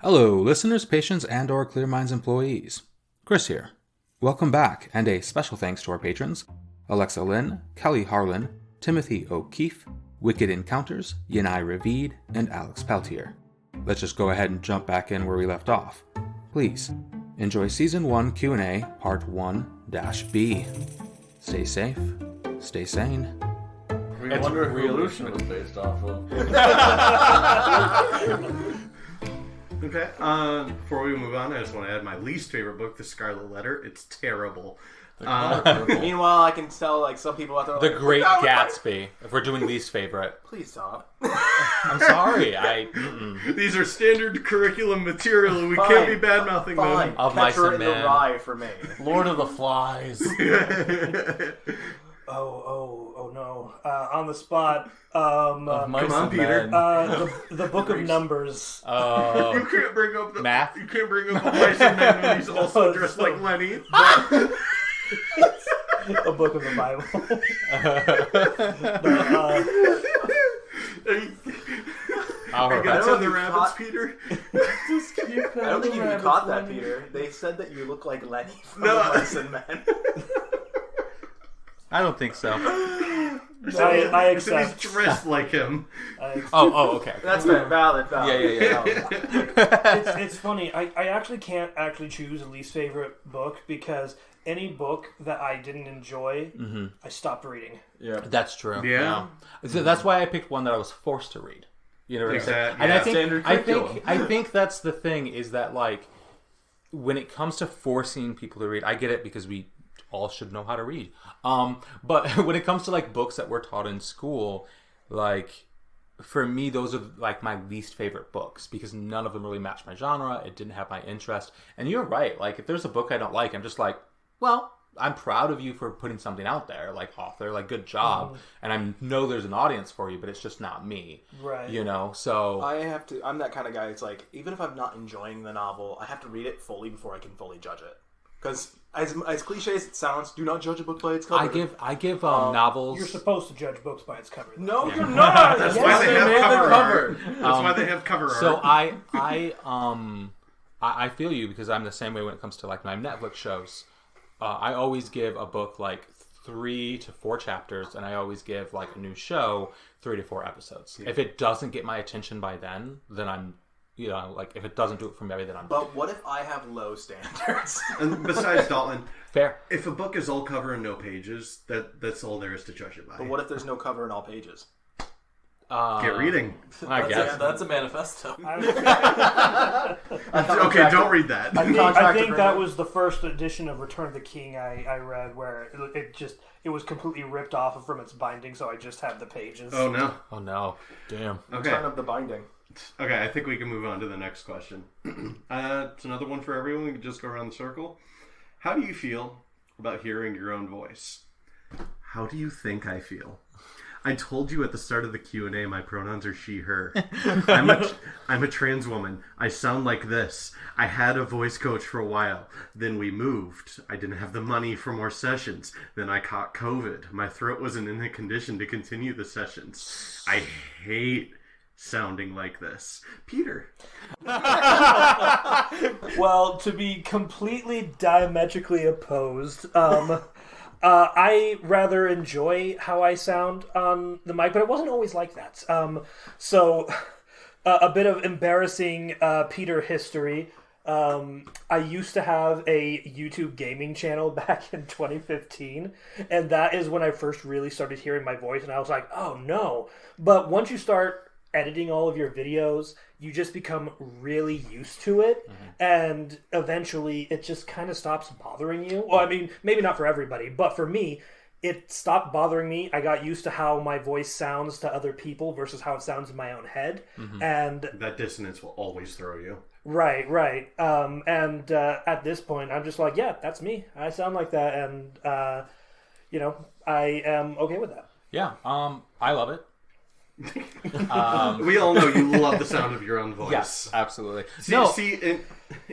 Hello, listeners, patients, and or Clear Minds employees. Chris here. Welcome back, and a special thanks to our patrons, Alexa Lynn, Kelly Harlan, Timothy O'Keefe, Wicked Encounters, Yanai Ravid, and Alex Peltier. Let's just go ahead and jump back in where we left off. Please, enjoy Season 1 Q&A Part 1-B. Stay safe, stay sane. We wonder who Illusion was based off of. Okay, before we move on, I just want to add my least favorite book, The Scarlet Letter. It's terrible. Meanwhile, I can tell like some people out there The Great Gatsby, if we're doing least favorite. Please stop. I'm sorry, These are standard curriculum material, and we can't be bad-mouthing them. Of Catcher Mice in and the Men. Rye for me. Lord of the Flies. Oh no! On the spot. Of Mice Come on, and Peter. Men. The Book of Numbers. You can't bring up the Math? You can't bring up the Mice and Men when he's also dressed like Lenny. A book of the Bible. Got on the rabbits, Peter. I don't think you even caught that, Peter. They said that you look like Lenny from the Mice and Men. I don't think so. I accept. He's dressed like him. Okay. That's fair. Valid. Yeah. It's funny. I actually can't choose a least favorite book because any book that I didn't enjoy, I stopped reading. Yeah. That's true. Yeah. So that's why I picked one that I was forced to read. You know what I'm saying? Exactly. And Yeah. Standard I think that's the thing is that like when it comes to forcing people to read, I get it because we all should know how to read. But when it comes to like books that were taught in school, like for me, those are like my least favorite books because none of them really matched my genre. It didn't have my interest. And you're right. Like if there's a book I don't like, I'm just like, well, I'm proud of you for putting something out there, like author, like good job. And I know there's an audience for you, but it's just not me. Right. You know, so I'm that kind of guy. It's like, even if I'm not enjoying the novel, I have to read it fully before I can fully judge it. Because as cliche as it sounds, do not judge a book by its cover. I give novels. You're supposed to judge books by its cover. No, you're not. That's why they have cover art. That's why they have cover art. So I feel you because I'm the same way when it comes to like my Netflix shows. I always give a book like 3 to 4 chapters, and I always give like a new show 3 to 4 episodes. Yeah. If it doesn't get my attention by then I'm, like if it doesn't do it for me, then I'm. But what if I have low standards? And besides, Dalton, fair. If a book is all cover and no pages, that's all there is to judge it by. But what if there's no cover and all pages? Get reading. I guess That's a manifesto. Okay, don't read that. I think that was the first edition of Return of the King I read where it was completely ripped off from its binding, so I just had the pages. Oh no. Damn. Okay. Return of the binding. Okay, I think we can move on to the next question. It's another one for everyone. We can just go around the circle. How do you feel about hearing your own voice? How do you think I feel? I told you at the start of the Q&A my pronouns are she, her. I'm a trans woman. I sound like this. I had a voice coach for a while. Then we moved. I didn't have the money for more sessions. Then I caught COVID. My throat wasn't in a condition to continue the sessions. I hate sounding like this. Peter. Well, to be completely diametrically opposed, I rather enjoy how I sound on the mic, but it wasn't always like that. So a bit of embarrassing Peter history. I used to have a YouTube gaming channel back in 2015, and that is when I first really started hearing my voice, and I was like, oh no. But once you start editing all of your videos, you just become really used to it, and eventually it just kind of stops bothering you. Well, I mean, maybe not for everybody, but for me, it stopped bothering me. I got used to how my voice sounds to other people versus how it sounds in my own head, and that dissonance will always throw you. Right. And at this point, I'm just like, yeah, that's me. I sound like that, and I am okay with that. Yeah. I love it. We all know you love the sound of your own voice. Yes, absolutely. See,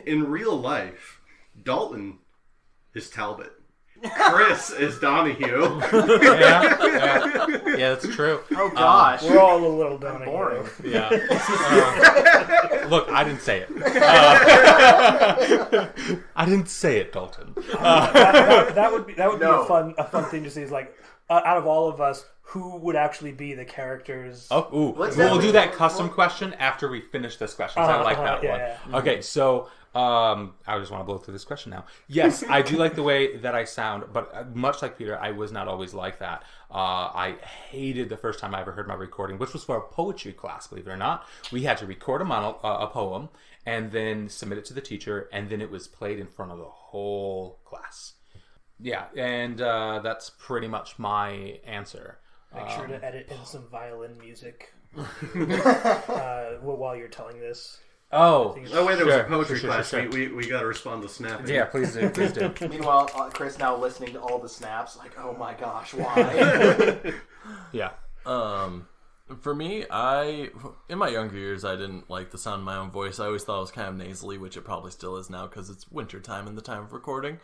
in real life, Dalton is Talbot. Chris is Donahue. Yeah, that's true. Oh gosh, We're all a little done. boring. Yeah. Look, I didn't say it. I didn't say it, Dalton. That would be No. a fun thing to see. Is like out of all of us, who would actually be the characters? Oh, ooh. Let's We'll have- do that custom question after we finish this question. 'Cause I like that one. yeah. Okay, so I just want to blow through this question now. Yes, I do like the way that I sound, but much like Peter, I was not always like that. I hated the first time I ever heard my recording, which was for a poetry class, believe it or not. We had to record a poem and then submit it to the teacher, and then it was played in front of the whole class. Yeah, and that's pretty much my answer. Make sure to edit in some violin music while you're telling this. Oh, Oh wait, there was a sure, poetry sure, class. sure. We got to respond to snapping. Yeah, please do, please do. Meanwhile, Chris now listening to all the snaps, like, oh my gosh, why? Yeah. For me, in my younger years, I didn't like the sound of my own voice. I always thought it was kind of nasally, which it probably still is now because it's winter time and the time of recording.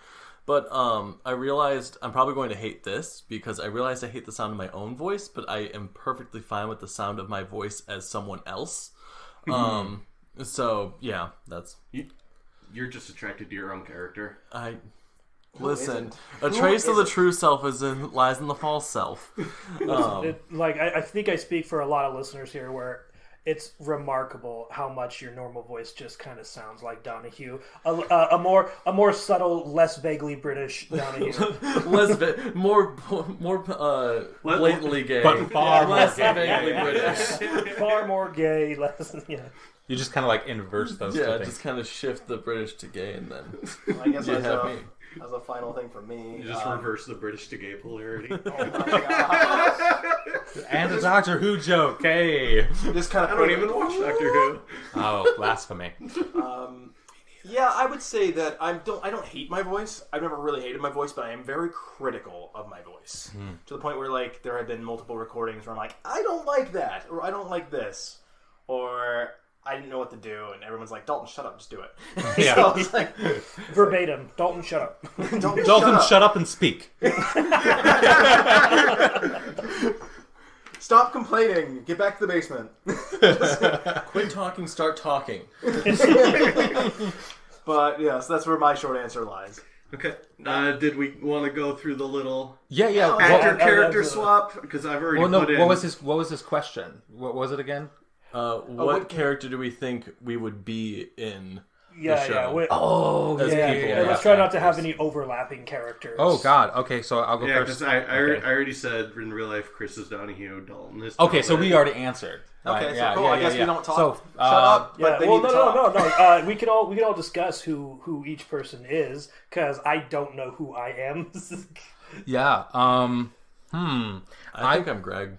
But I realized I'm probably going to hate this because I realized I hate the sound of my own voice, but I am perfectly fine with the sound of my voice as someone else. So yeah, that's You're just attracted to your own character. listen. isn't? A Who trace of the isn't? true self lies in the false self. I think I speak for a lot of listeners here where it's remarkable how much your normal voice just kind of sounds like Donahue. A more subtle, less vaguely British Donahue. more blatantly gay, But far more less gay. vaguely British. Far more gay, less You just kind of like inverse those two Yeah, things. just kind of shift the British to gay, and then I guess you have me. as a final thing for me, You just reverse the British to gay polarity. oh my gosh. And a Doctor Who joke, hey! Just kind I of don't even watch Doctor Who. Oh, blasphemy. Yeah, I would say that I don't hate my voice. I've never really hated my voice, but I am very critical of my voice. To the point where like there have been multiple recordings where I'm like, I don't like that, or I don't like this, or I didn't know what to do, and everyone's like, Dalton, shut up, just do it. Yeah. So I was like, verbatim. Dalton, shut up. Dalton, shut up and speak. Stop complaining. Get back to the basement. Quit talking, start talking. But yeah, so that's where my short answer lies. Okay. Did we want to go through the little Yeah. actor well, character absolutely. swap? Because I've already Well, no. put in. What was his question? What was it again? What character do we think we would be in the show? Oh, And let's try not to have any overlapping characters. Oh God. Okay, so I'll go Yeah, first. because I already said in real life, Chris is Donahue, Dalton is. Okay, so Talbot. we already answered. Okay, Right, so cool. I guess we don't talk. So, Shut up. Yeah, But they well, need to no. talk. We can all discuss who each person is because I don't know who I am. Yeah. I think I'm Greg.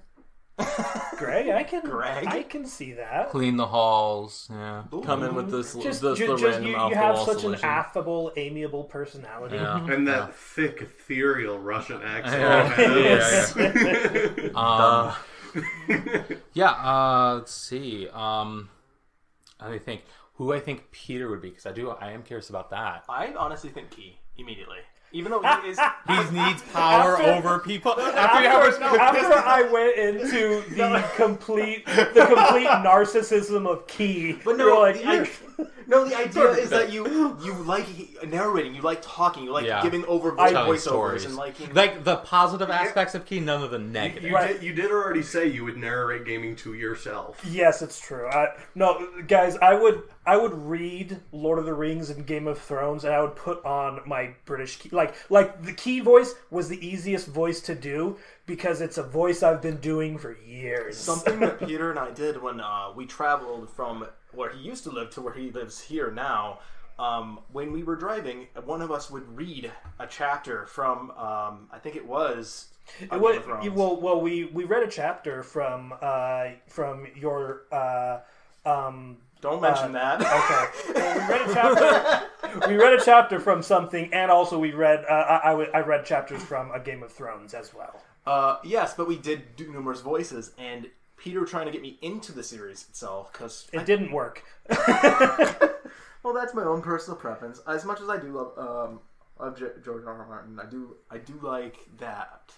Greg, I Greg? can see that. Clean the halls. Yeah. Come in with the Just random you off the have wall such solution. an affable, amiable personality. Yeah. And that thick, ethereal Russian accent. Let's see. I think who I think Peter would be because I am curious about that. I honestly think Key immediately, even though he is. He needs power over people. After I went into the complete narcissism of Key, But you're no, like, the idea is that you like narrating, you like talking, you like Yeah. giving over Telling voiceovers stories. and like the positive aspects of Key, none of the negative. You did already say you would narrate gaming to yourself. yes, it's true. No, guys, I would read Lord of the Rings and Game of Thrones, and I would put on my British Key. Like the Key voice was the easiest voice to do because it's a voice I've been doing for years. something that Peter and I did when we traveled from where he used to live to where he lives here now. When we were driving, one of us would read a chapter from I think it was. Game of Thrones. Well, we read a chapter from your. Don't mention that. Okay. Well, we read a chapter from something, and also we read. I read chapters from a Game of Thrones as well. Yes, but we did do numerous voices, and Peter trying to get me into the series itself because It didn't work. well, that's my own personal preference. As much as I do love of George R. R. Martin. I do like that.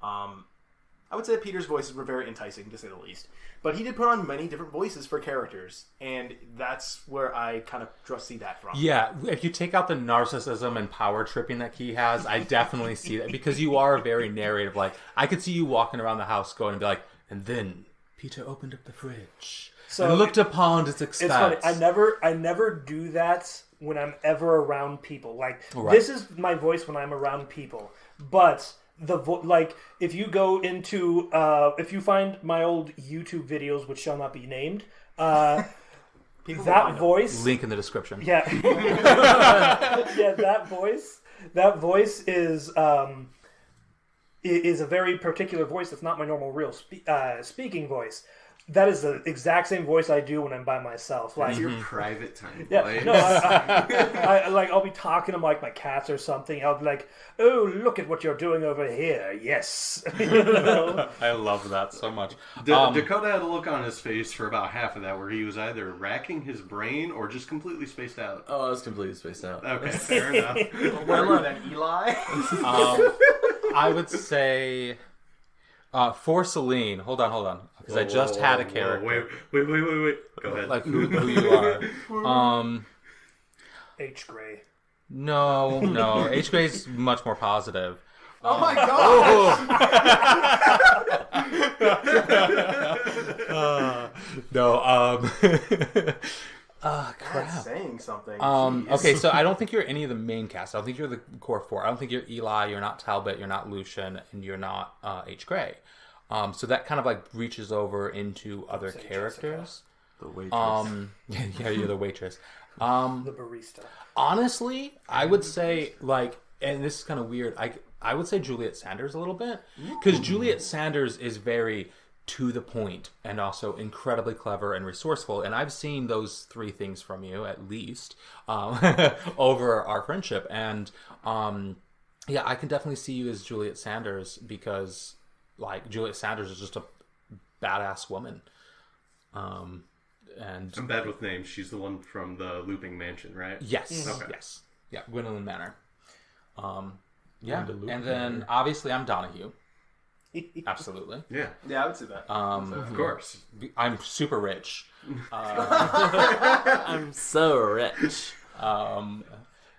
I would say Peter's voices were very enticing, to say the least. But he did put on many different voices for characters, and that's where I kind of just see that from. Yeah, if you take out the narcissism and power tripping that he has, I definitely see that, because you are very narrative. Like, I could see you walking around the house going and be like, and then Peter opened up the fridge and looked upon its expanse. It's funny. I never do that when I'm ever around people. Like, This is my voice when I'm around people. But like, if you go into if you find my old YouTube videos, which shall not be named, that voice, link in the description. Yeah. Yeah, that voice is a very particular voice. It's not my normal real speaking voice. That is the exact same voice I do when I'm by myself. Like, it's your private time. Yeah, no, I'll be talking to like my cats or something. I'll be like, "Oh, look at what you're doing over here." Yes, I love that so much. Dakota had a look on his face for about half of that, where he was either racking his brain or just completely spaced out. Oh, I was completely spaced out. Okay, fair enough. Well then, Eli. I would say for Celine. Hold on, because I just had a character. Wait. Go ahead. Like who you are. H. Gray. No. H. Gray's much more positive. Oh my god! Crap. That's saying something. Okay, so I don't think you're any of the main cast. I don't think you're the core four. I don't think you're Eli, you're not Talbot, you're not Lucian, and you're not H. Gray. So that kind of like reaches over into other characters. The waitress. Yeah, you're the waitress. The barista. Honestly, I would say, like, and this is kind of weird, I would say Juliet Sanders a little bit. Because Juliet Sanders is very to the point and also incredibly clever and resourceful. And I've seen those three things from you, at least, over our friendship. And, yeah, I can definitely see you as Juliet Sanders because, like, Juliet Sanders is just a badass woman. And I'm bad with names. She's the one from the Looping Mansion, right? Yes. Okay. Yes. Yeah, Gwendolyn Manor. Yeah, and then obviously I'm Donahue. Absolutely. Yeah. Yeah, I would say that. Of course. I'm super rich. I'm so rich. Like,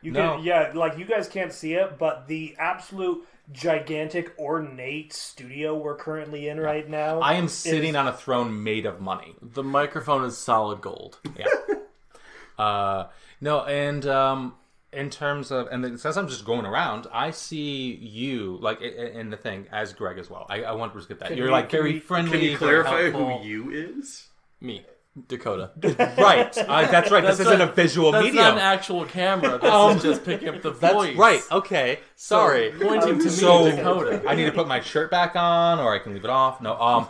you guys can't see it, but the absolute gigantic ornate studio we're currently in right now. I am sitting on a throne made of money. The microphone is solid gold. Yeah. No, and in terms of, and then, since I'm just going around, I see you, like, in the thing, as Greg as well. I want to get that. You're, like, very friendly. Can you clarify helpful. who you is? Me. Dakota. Right. That's right. This isn't a visual medium. That's not an actual camera. This is just picking up the voice. That's right. Okay. Sorry. Pointing to me, Dakota. I need to put my shirt back on, or I can leave it off. No.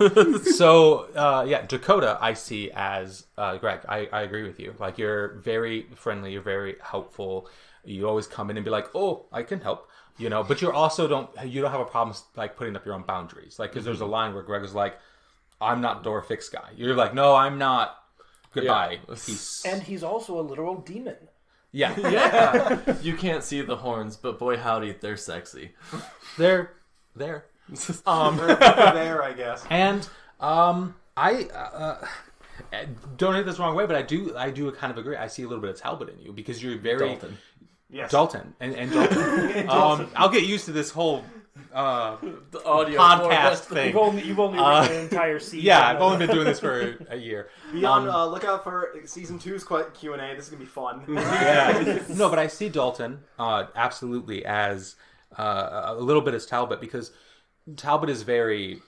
Yeah, Dakota I see as Greg. I agree with you. Like, you're very friendly. You're very helpful. You always come in and be like, "Oh, I can help." You know, but you also don't have a problem like putting up your own boundaries. Like, because there's a line where Greg is like, "I'm not door fix guy." You're like, "No, I'm not. Goodbye." Yeah. Peace. And he's also a literal demon. Yeah. Yeah. You can't see the horns, but boy howdy, they're sexy. They're there. There, I guess. And I don't take this the wrong way, but I do kind of agree. I see a little bit of Talbot in you because you're very Dalton. Yes. Dalton and Dalton. I'll get used to this whole The audio podcast thing. You've only written an entire season. Yeah, I've only been doing this for a year. Look out for season 2's QnA. This is gonna be fun. Yeah. No, but I see Dalton absolutely as a little bit as Talbot, because Talbot is very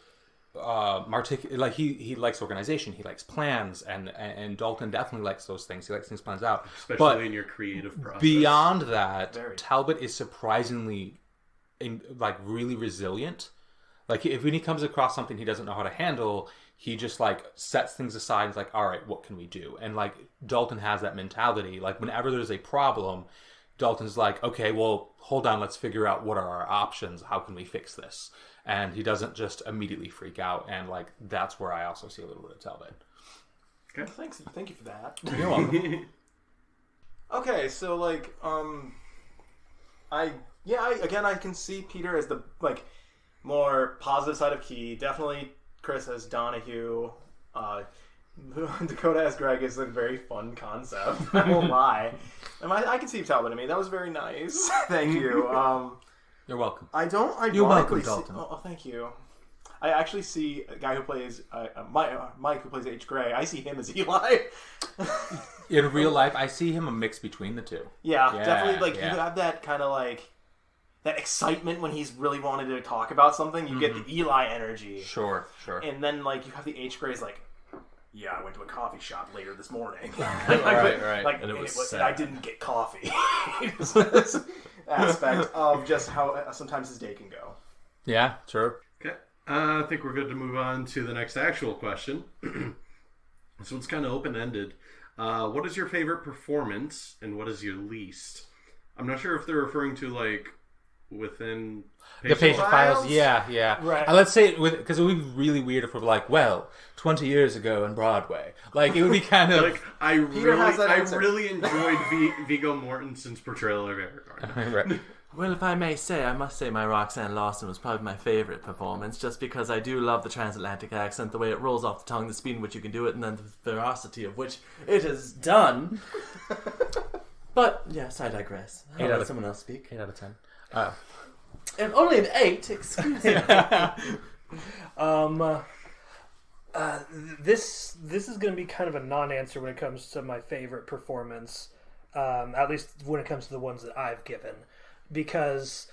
like he likes organization, he likes plans, and Dalton definitely likes those things. He likes things planned out, especially in your creative process. Beyond that, Talbot is surprisingly really resilient. Like, when he comes across something he doesn't know how to handle, he just like sets things aside and is like, all right, what can we do? And like, Dalton has that mentality. Like, whenever there's a problem, Dalton's like, okay, well, hold on, let's figure out what are our options, how can we fix this? And he doesn't just immediately freak out. And like, that's where I also see a little bit of Talbot. Okay. Thank you for that. You're welcome. Okay, so like, I can see Peter as the more positive side of Key. Definitely Chris as Donahue. Dakota as Greg is a very fun concept. I won't lie. And I can see Talbot in me. That was very nice. Thank you. You're welcome. You're welcome, Dalton. Thank you. I actually see a guy who plays Mike, who plays H. Gray. I see him as Eli. In real life, I see him a mix between the two. Yeah, definitely. You have that kind of that excitement when he's really wanted to talk about something. You get the Eli energy. Sure. And then you have the H. Gray's yeah, I went to a coffee shop later this morning. Right. And it was sad. I didn't get coffee. This aspect of just how sometimes his day can go. Yeah, sure. Okay. I think we're good to move on to the next actual question. This one's kind of open-ended. What is your favorite performance and what is your least? I'm not sure if they're referring to within the patient files. Yeah. Right. Let's say because it would be really weird if we're 20 years ago in Broadway. It would be kind of I really enjoyed Viggo Mortensen's portrayal of Aragorn. right. Well, if I may say, I must say my Roxanne Lawson was probably my favorite performance, just because I do love the transatlantic accent, the way it rolls off the tongue, the speed in which you can do it, and then the veracity of which it is done. But, yes, I digress. I'll let someone else speak. 8 out of 10. And only an 8, excuse me. This is going to be kind of a non-answer when it comes to my favorite performance, at least when it comes to the ones that I've given. Because,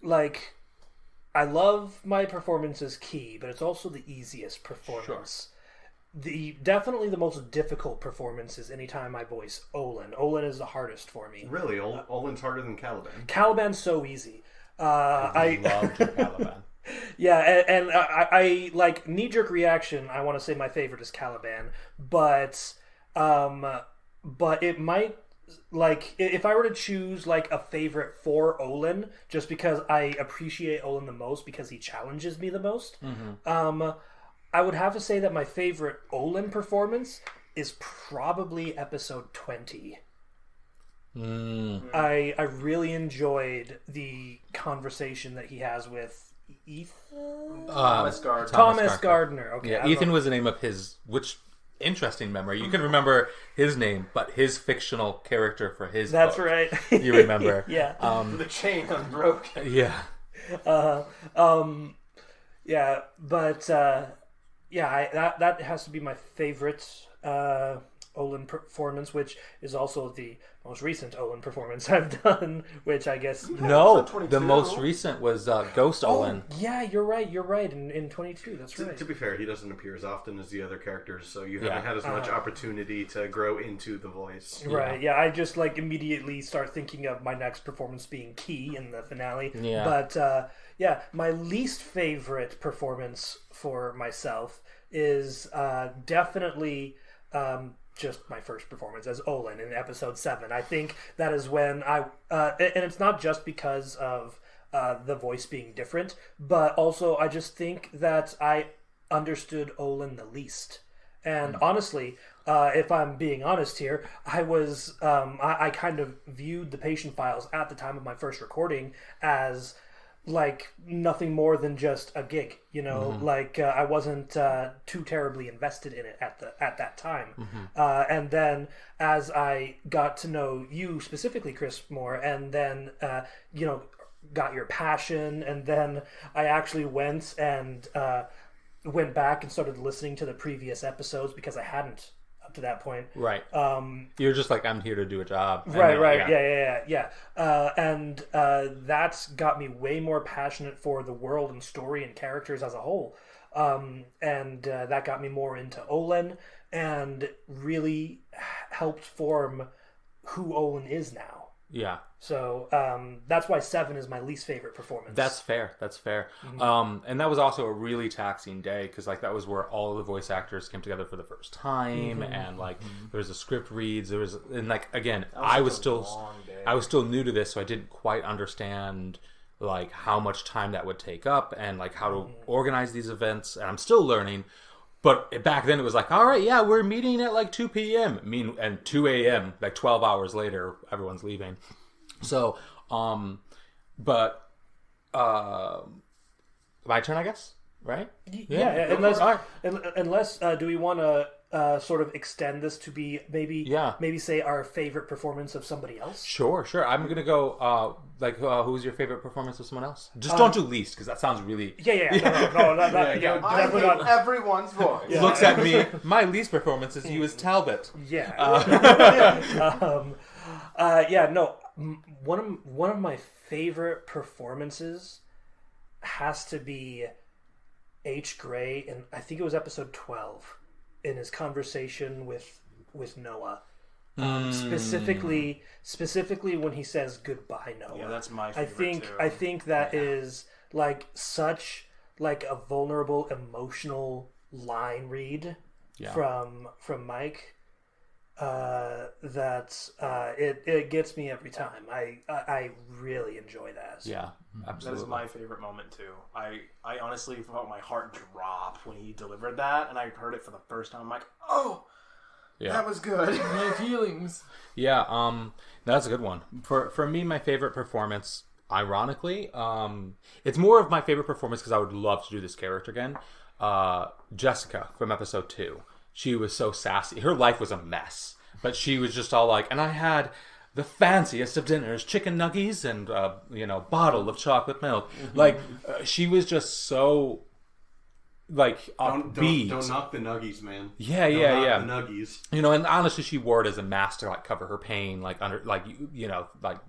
I love my performance as Key, but it's also the easiest performance. Sure. Definitely the most difficult performance is anytime I voice Olin. Olin is the hardest for me. Really? Olin's harder than Caliban? Caliban's so easy. I love Caliban. Yeah, and I knee-jerk reaction, I want to say my favorite is Caliban, but it might... if I were to choose a favorite for Olin, just because I appreciate Olin the most because he challenges me the most, I would have to say that my favorite Olin performance is probably episode 20. I really enjoyed the conversation that he has with Ethan? Thomas Gardner. Thomas Gardner. Okay. Yeah, Ethan was the name of his, which... interesting memory. You can remember his name, but his fictional character for his That's book, right. you remember. Yeah. The chain unbroken. Yeah. Yeah, but that has to be my favorite Olin performance, which is also the most recent Olin performance I've done, which I guess... No, the most recent was Ghost Olin. Yeah, you're right, in 22, that's right. To be fair, he doesn't appear as often as the other characters, so you haven't had as much opportunity to grow into the voice. Right, yeah, I just immediately start thinking of my next performance being Key in the finale. Yeah. But, my least favorite performance for myself is definitely... just my first performance as Olin in episode 7. I think that is when and it's not just because of the voice being different, but also I just think that I understood Olin the least. And honestly, if I'm being honest here, I was I kind of viewed the patient files at the time of my first recording as nothing more than just a gig, I wasn't too terribly invested in it at that time. And then as I got to know you specifically, Chris, more, and then got your passion, and then I actually went back and started listening to the previous episodes because I hadn't up to that point. Right. You're just I'm here to do a job. Right. Yeah. And that's got me way more passionate for the world and story and characters as a whole. And that got me more into Olin and really helped form who Olin is now. Yeah. So that's why 7 is my least favorite performance. That's fair. Mm-hmm. And that was also a really taxing day because that was where all of the voice actors came together for the first time, and there was a script reads. There was again, I was still new to this, so I didn't quite understand how much time that would take up and how to organize these events, and I'm still learning. But back then it was all right, yeah, we're meeting at 2 p.m. And 2 a.m., 12 hours later, everyone's leaving. So But my turn, I guess. Right? Yeah. Unless do we want to sort of extend this to be maybe say our favorite performance of somebody else? Sure. I'm gonna go. Who's your favorite performance of someone else? Just don't do least, because that sounds really. I hate everyone's voice. Yeah. Looks at me. My least performance is you as Talbot. Yeah. One of my favorite performances has to be H. Gray, and I think it was episode 12, in his conversation with Noah. Specifically when he says goodbye, Noah. Yeah, that's my favorite too. I think that is like such like a vulnerable, emotional line read from Mike. It gets me every time. I really enjoy that. Yeah, absolutely. That is my favorite moment too. I honestly felt my heart drop when he delivered that, and I heard it for the first time. I'm like, oh, that was good. My feelings. Yeah, that's a good one. For me, my favorite performance, ironically, it's more of my favorite performance because I would love to do this character again. Jessica from episode 2. She was so sassy. Her life was a mess, but she was just all like, and I had the fanciest of dinners, chicken nuggies and bottle of chocolate milk. Like she was just so upbeat. Don't knock the nuggies, man. Yeah. The nuggies. And honestly, she wore it as a mask to cover her pain,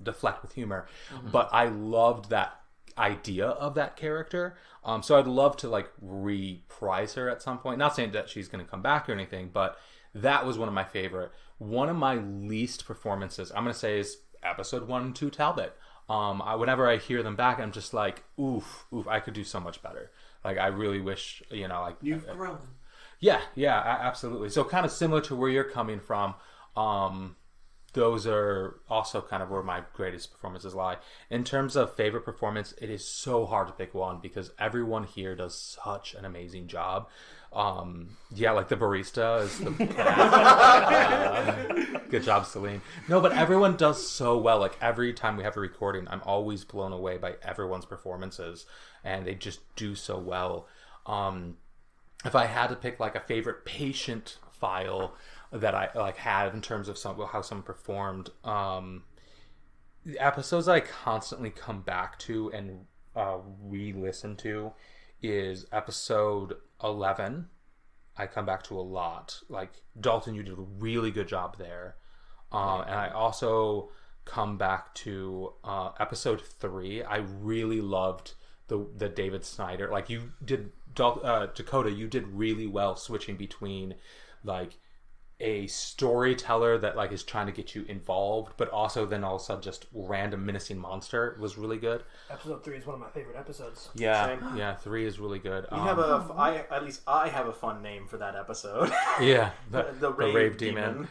deflect with humor. But I loved that idea of that character. So I'd love to reprise her at some point. Not saying that she's going to come back or anything, but that was one of my favorite. One of my least performances, I'm going to say, is episode 1 and 2 Talbot. Whenever I hear them back, I'm just like, oof, I could do so much better. I really wish, You've grown. Yeah, absolutely. So kind of similar to where you're coming from. Those are also kind of where my greatest performances lie. In terms of favorite performance, it is so hard to pick one because everyone here does such an amazing job. The barista is the good job, Celine. No, but everyone does so well. Every time we have a recording, I'm always blown away by everyone's performances, and they just do so well. If I had to pick a favorite patient file that I had in terms of how someone performed, the episodes I constantly come back to and re-listen to is episode 11. I come back to a lot. Dalton, you did a really good job there, and I also come back to episode 3. I really loved the David Snyder. You did, Dakota. You did really well switching between a storyteller that is trying to get you involved, but also then also just random menacing monster. It was really good. Episode 3 is one of my favorite episodes. Yeah, 3 is really good. I have a fun name for that episode. Yeah, the rave demon.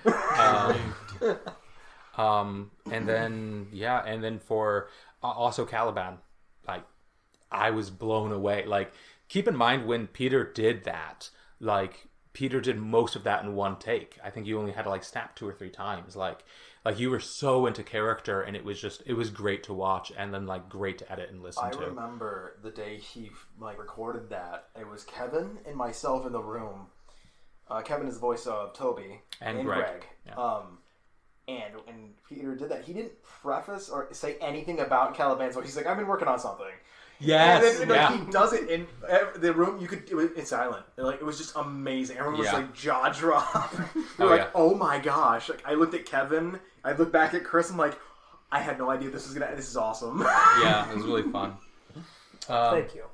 And then for also Caliban, I was blown away. Keep in mind when Peter did that, Peter did most of that in one take. I think you only had to snap 2 or 3 times. You were so into character, and it was great to watch, and then great to edit and listen to. I remember the day he recorded that. It was Kevin and myself in the room. Kevin is the voice of Toby and Greg. Yeah. And Peter did that. He didn't preface or say anything about Caliban's voice. He's like, I've been working on something. Yes, and then he does it in the room. It's silent. It was just amazing. Everyone was jaw drop. Oh my gosh! I looked at Kevin. I looked back at Chris. I'm like, I had no idea this is awesome. Yeah, it was really fun. Thank you.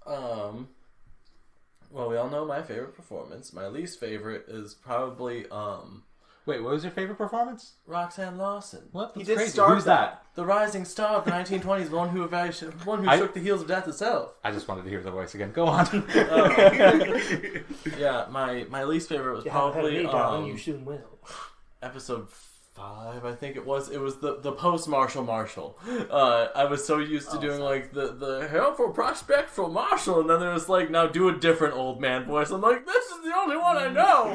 Well, we all know my favorite performance. My least favorite is probably Wait, what was your favorite performance? Roxanne Lawson. What? He did crazy. start Who's that? The rising star of the 1920s, the one who shook the heels of death itself. I just wanted to hear the voice again. Go on. Yeah, my least favorite was You haven't had probably me, darling. You soon will. episode 5, I think it was. It was the post Marshall. I was so used to doing like the helpful prospect for Marshall, and then there was like, now do a different old man voice. I'm like, this is the only one I know.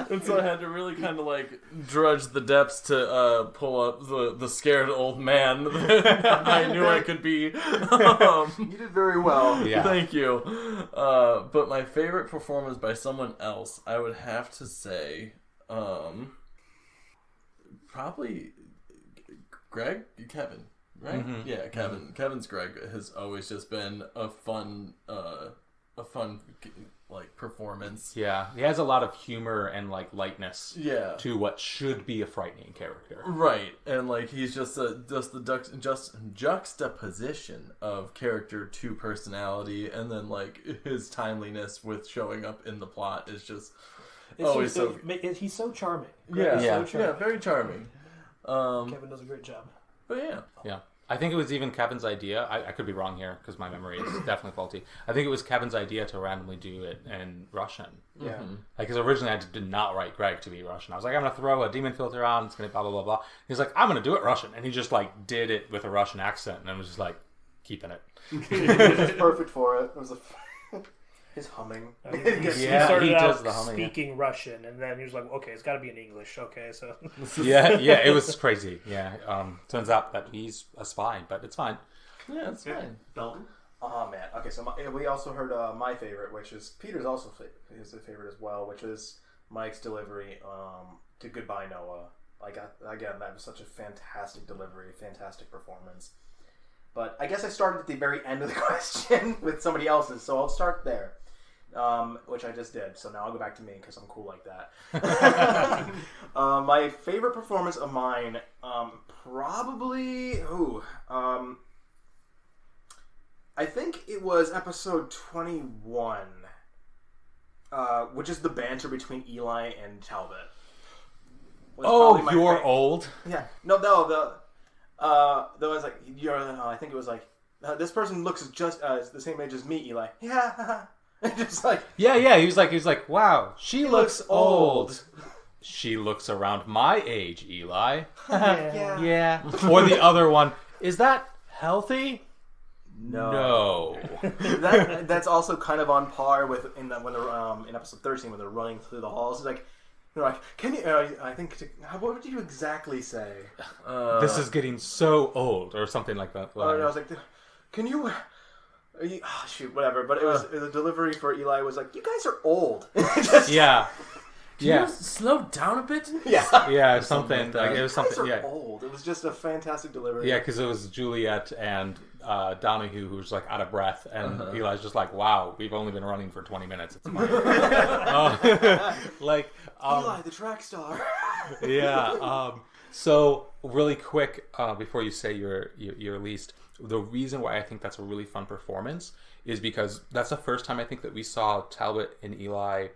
And so I had to really kind of like drudge the depths to pull up the scared old man that I knew I could be. You did very well. Yeah. Thank you. But my favorite performance by someone else, I would have to say, probably Kevin, right? Mm-hmm. Yeah, Kevin. Mm-hmm. Kevin's Greg has always just been a fun like performance. Yeah, he has a lot of humor and like lightness. Yeah. To what should be a frightening character. Right, and like he's just the juxtaposition of character to personality, and then like his timeliness with showing up in the plot is just always so. He's so charming. Yeah, So charming. yeah, very charming. Kevin does a great job. But yeah. Yeah. I think it was even Kevin's idea. I could be wrong here because my memory is definitely faulty. I think it was Kevin's idea to randomly do it in Russian. Yeah. Mm-hmm. Because originally I did not write Greg to be Russian. I was like, I'm going to throw a demon filter on. It's going to blah, blah, blah, blah. He's like, I'm going to do it Russian. And he just like did it with a Russian accent. And I was just like, keeping it. It was perfect for it. It was his humming. He started out speaking Russian, and then he was like, okay, it's got to be in English. Okay, so... yeah, it was crazy. Yeah. Turns out that he's a spy, but it's fine. Yeah, it's fine. Dalton? Oh, man. Okay, so we also heard my favorite, which is... Peter's also his favorite as well, which is Mike's delivery to Goodbye, Noah. Again, that was such a fantastic delivery, fantastic performance. But I guess I started at the very end of the question with somebody else's, so I'll start there. Which I just did, so now I'll go back to me because I'm cool like that. My favorite performance of mine, probably, I think it was episode 21, which is the banter between Eli and Talbot. Oh, you're old? Yeah, no, there was like, I think it was like, this person looks just the same age as me, Eli. Yeah. Just like yeah, he was like, wow, she looks old. She looks around my age, Eli. Yeah. Or the other one, is that healthy? No. That's also kind of on par with in episode 13 when they're running through the halls. It's like, they're like, can you? I think. What did you exactly say? This is getting so old, or something like that. I was like, can you? Shoot, whatever. But it was the delivery for Eli was like, "You guys are old." Yeah. Can you slow down a bit? Yeah, something. Like it was something. You guys are old. It was just a fantastic delivery. Yeah, because it was Juliet and Donahue who was like out of breath, and Eli's just like, "Wow, we've only been running for 20 minutes. It's fine." Eli, the track star. Yeah. So really quick, before you say your least. The reason why I think that's a really fun performance is because that's the first time I think that we saw Talbot and Eli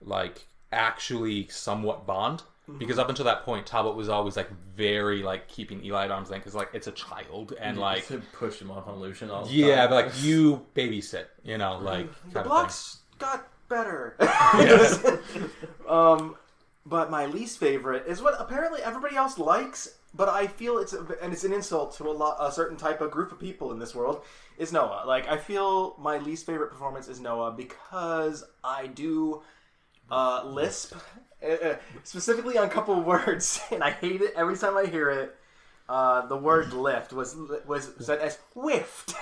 like actually somewhat bond. Mm-hmm. Because up until that point, Talbot was always like very like keeping Eli at arm's length because like it's a child and like to push him off on Lucian all the time. Yeah, but like you babysit, like the blocks got better. But my least favorite is what apparently everybody else likes. But I feel it's an insult to a certain type of group of people in this world, is Noah. Like, I feel my least favorite performance is Noah because I do lisp, specifically on a couple of words, and I hate it every time I hear it. The word lift was said as whiffed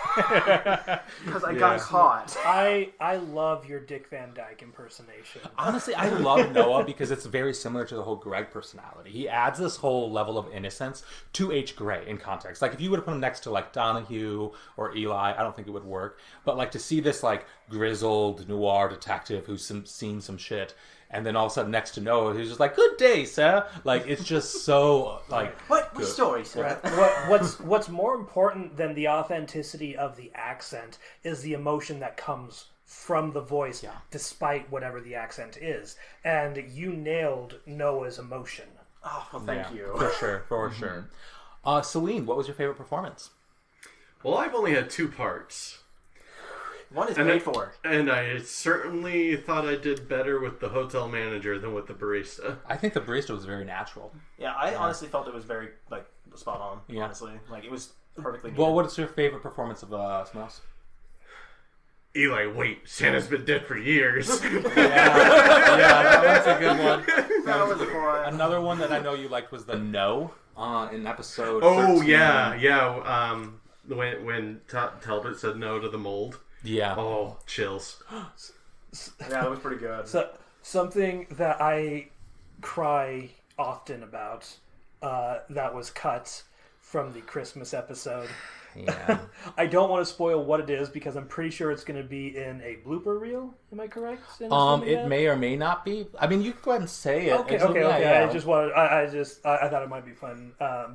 because I got caught. I love your Dick Van Dyke impersonation. Honestly, I love Noah because it's very similar to the whole Greg personality. He adds this whole level of innocence to H. Gray in context. Like if you would have put him next to like Donahue or Eli, I don't think it would work. But like to see this like grizzled noir detective who's seen some shit. And then all of a sudden next to Noah, who's just like, "Good day, sir." Like it's just so like. What story, sir? What's more important than the authenticity of the accent is the emotion that comes from the voice, despite whatever the accent is. And you nailed Noah's emotion. Oh, well, thank you. For sure. Celine, what was your favorite performance? Well, I've only had 2 parts. One is paid for. And I certainly thought I did better with the hotel manager than with the barista. I think the barista was very natural. Yeah, I honestly felt it was very spot on. Yeah. Honestly, it was perfectly. Well, what's your favorite performance of Smells? Eli, wait, Santa's been dead for years. That was a good one. That was fun. Another one that I know you liked was the No in episode. Oh 13. yeah. When Talbot said no to the mold. Yeah. Oh, chills. Yeah, that was pretty good. So, something that I cry often about that was cut from the Christmas episode. Yeah. I don't want to spoil what it is because I'm pretty sure it's going to be in a blooper reel. Am I correct? It may or may not be. I mean, you can go ahead and say it. Okay. Yeah. I just wanted. I thought it might be fun. I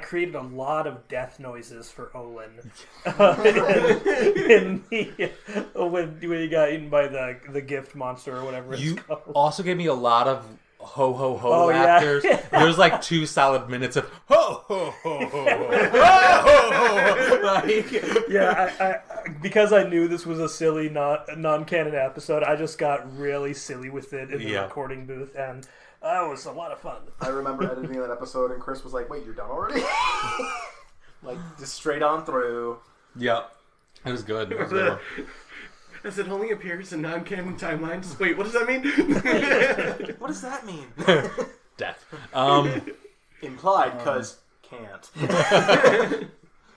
created a lot of death noises for Olin when he got eaten by the gift monster or whatever it's You called. also gave me a lot of ho ho ho Oh, yeah. laughters. There's like 2 solid minutes of ho ho ho ho ho. Yeah, I because I knew this was a silly non-canon episode, I just got really silly with it in the recording booth, and it was a lot of fun. I remember editing that episode, and Chris was like, "Wait, you're done already?" Just straight on through. Yeah, it was good. It was a good one. As it only appears in non-canon timelines. Wait, what does that mean? What does that mean? Death. Implied, because can't.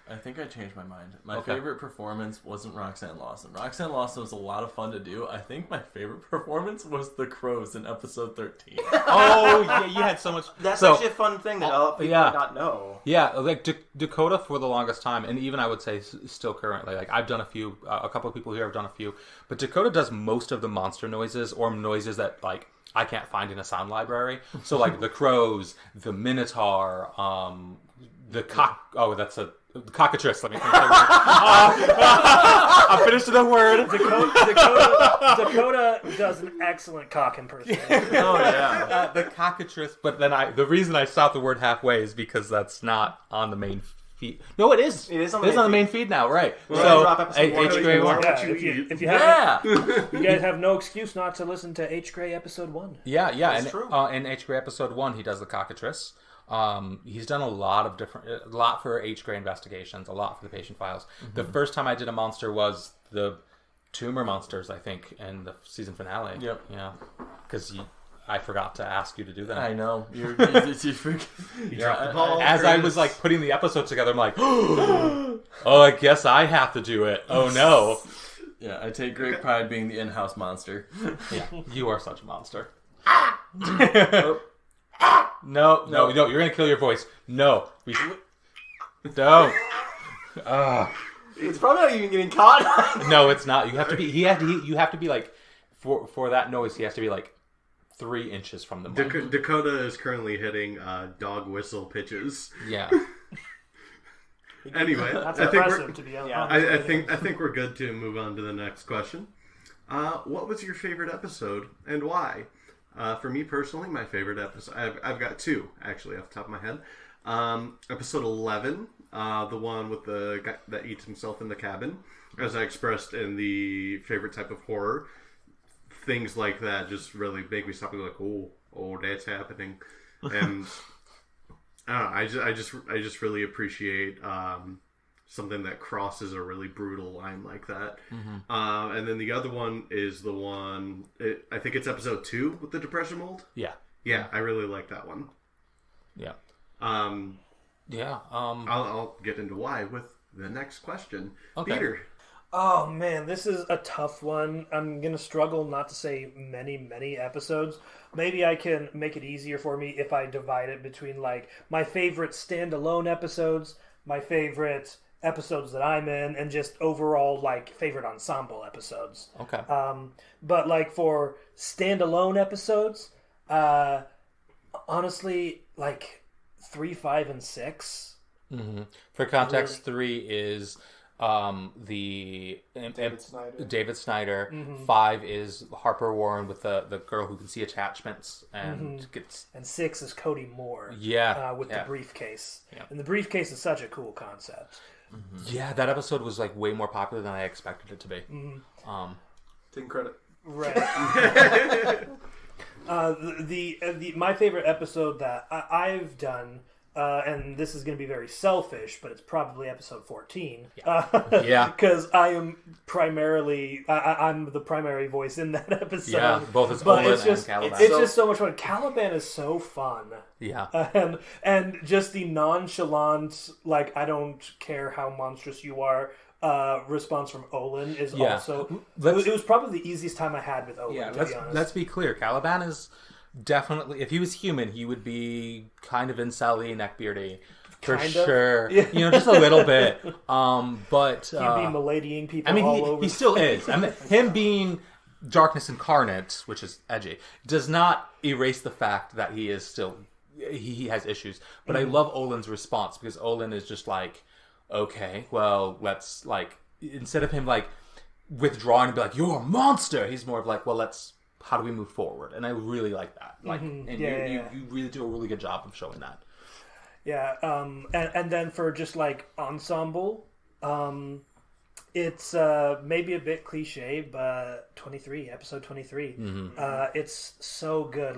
I think I changed my mind. My favorite performance wasn't Roxanne Lawson. Roxanne Lawson was a lot of fun to do. I think my favorite performance was the crows in episode 13. Oh, yeah, you had so much. That's actually a fun thing that people might not know. Yeah, like Dakota for the longest time, and even I would say still currently. Like I've done a few, a couple of people here have done a few, but Dakota does most of the monster noises or noises that like I can't find in a sound library. So like the crows, the minotaur, the cock. Oh, that's the cockatrice. Let me think. I'm finished with the word. Dakota does an excellent cock impersonation. Oh yeah, the cockatrice. But then the reason I stopped the word halfway is because that's not on the main feed. No, it is. It is on the main feed now, right? Well, drop episode 1. H. Gray 1. If you haven't, you guys have no excuse not to listen to H. Gray episode 1. Yeah. That's true. In H. Gray episode 1, he does the cockatrice. He's done a lot for H. Gray investigations, a lot for the patient files. Mm-hmm. The first time I did a monster was the tumor monsters, I think, in the season finale. Yep. Yeah. Because I forgot to ask you to do that. I know. You dropped the ball, As Chris. I was like putting the episode together, I'm like, oh, I guess I have to do it. Oh no. Yeah, I take great pride being the in-house monster. Yeah, you are such a monster. Oh. No, you're gonna kill your voice. No, don't. It's probably not even getting caught. No, it's not. You have to be. You have to be like for that noise. He has to be like 3 inches from the mic. Dakota is currently hitting dog whistle pitches. Yeah. Anyway, That's I think impressive to be honest. I think we're good to move on to the next question. What was your favorite episode and why? For me personally, my favorite episode, I've got 2 actually off the top of my head. Episode 11, the one with the guy that eats himself in the cabin, as I expressed in the favorite type of horror. Things like that just really make me stop and be like, oh, that's happening. And I don't know, I just really appreciate something that crosses a really brutal line like that. Mm-hmm. And then the other one is the one, I think it's episode 2 with the depression mold. Yeah. Yeah, I really like that one. Yeah. Yeah. I'll get into why with the next question. Okay. Peter. Oh man, this is a tough one. I'm gonna struggle not to say many episodes. Maybe I can make it easier for me if I divide it between like my favorite standalone episodes, my favorite episodes that I'm in, and just overall like favorite ensemble episodes. Okay. But like for standalone episodes, honestly, like 3, 5, and 6. Mm-hmm. For context, 3 is the David Snyder. Mm-hmm. 5 is Harper Warren with the girl who can see attachments and gets. And 6 is Cody Moore. Yeah. With the briefcase. Yeah. And the briefcase is such a cool concept. Yeah, that episode was like way more popular than I expected it to be. Taking credit. Right. My favorite episode that I've done, and this is going to be very selfish, but it's probably episode 14. Yeah. Because I am primarily, I'm the primary voice in that episode. Yeah, both as but Olin it's just, and Caliban. it's just so much fun. Caliban is so fun. Yeah. And just the nonchalant, like, I don't care how monstrous you are, response from Olin is also... It was probably the easiest time I had with Olin, to be honest. Let's be clear. Caliban is definitely... If he was human, he would be kind of incelly, neckbeardy. For sure. Yeah. You know, just a little bit. But... He'd be miladying people all over. He still is. I mean, him being darkness incarnate, which is edgy, does not erase the fact that he is still... He has issues. But I love Olin's response, because Olin is just like... Okay, well, let's, like, instead of him, like, withdrawing and be like, you're a monster, he's more of like, well, how do we move forward? And I really like that. Like, you really do a really good job of showing that. Yeah, and then for just, like, ensemble, it's maybe a bit cliche, but episode 23, it's so good.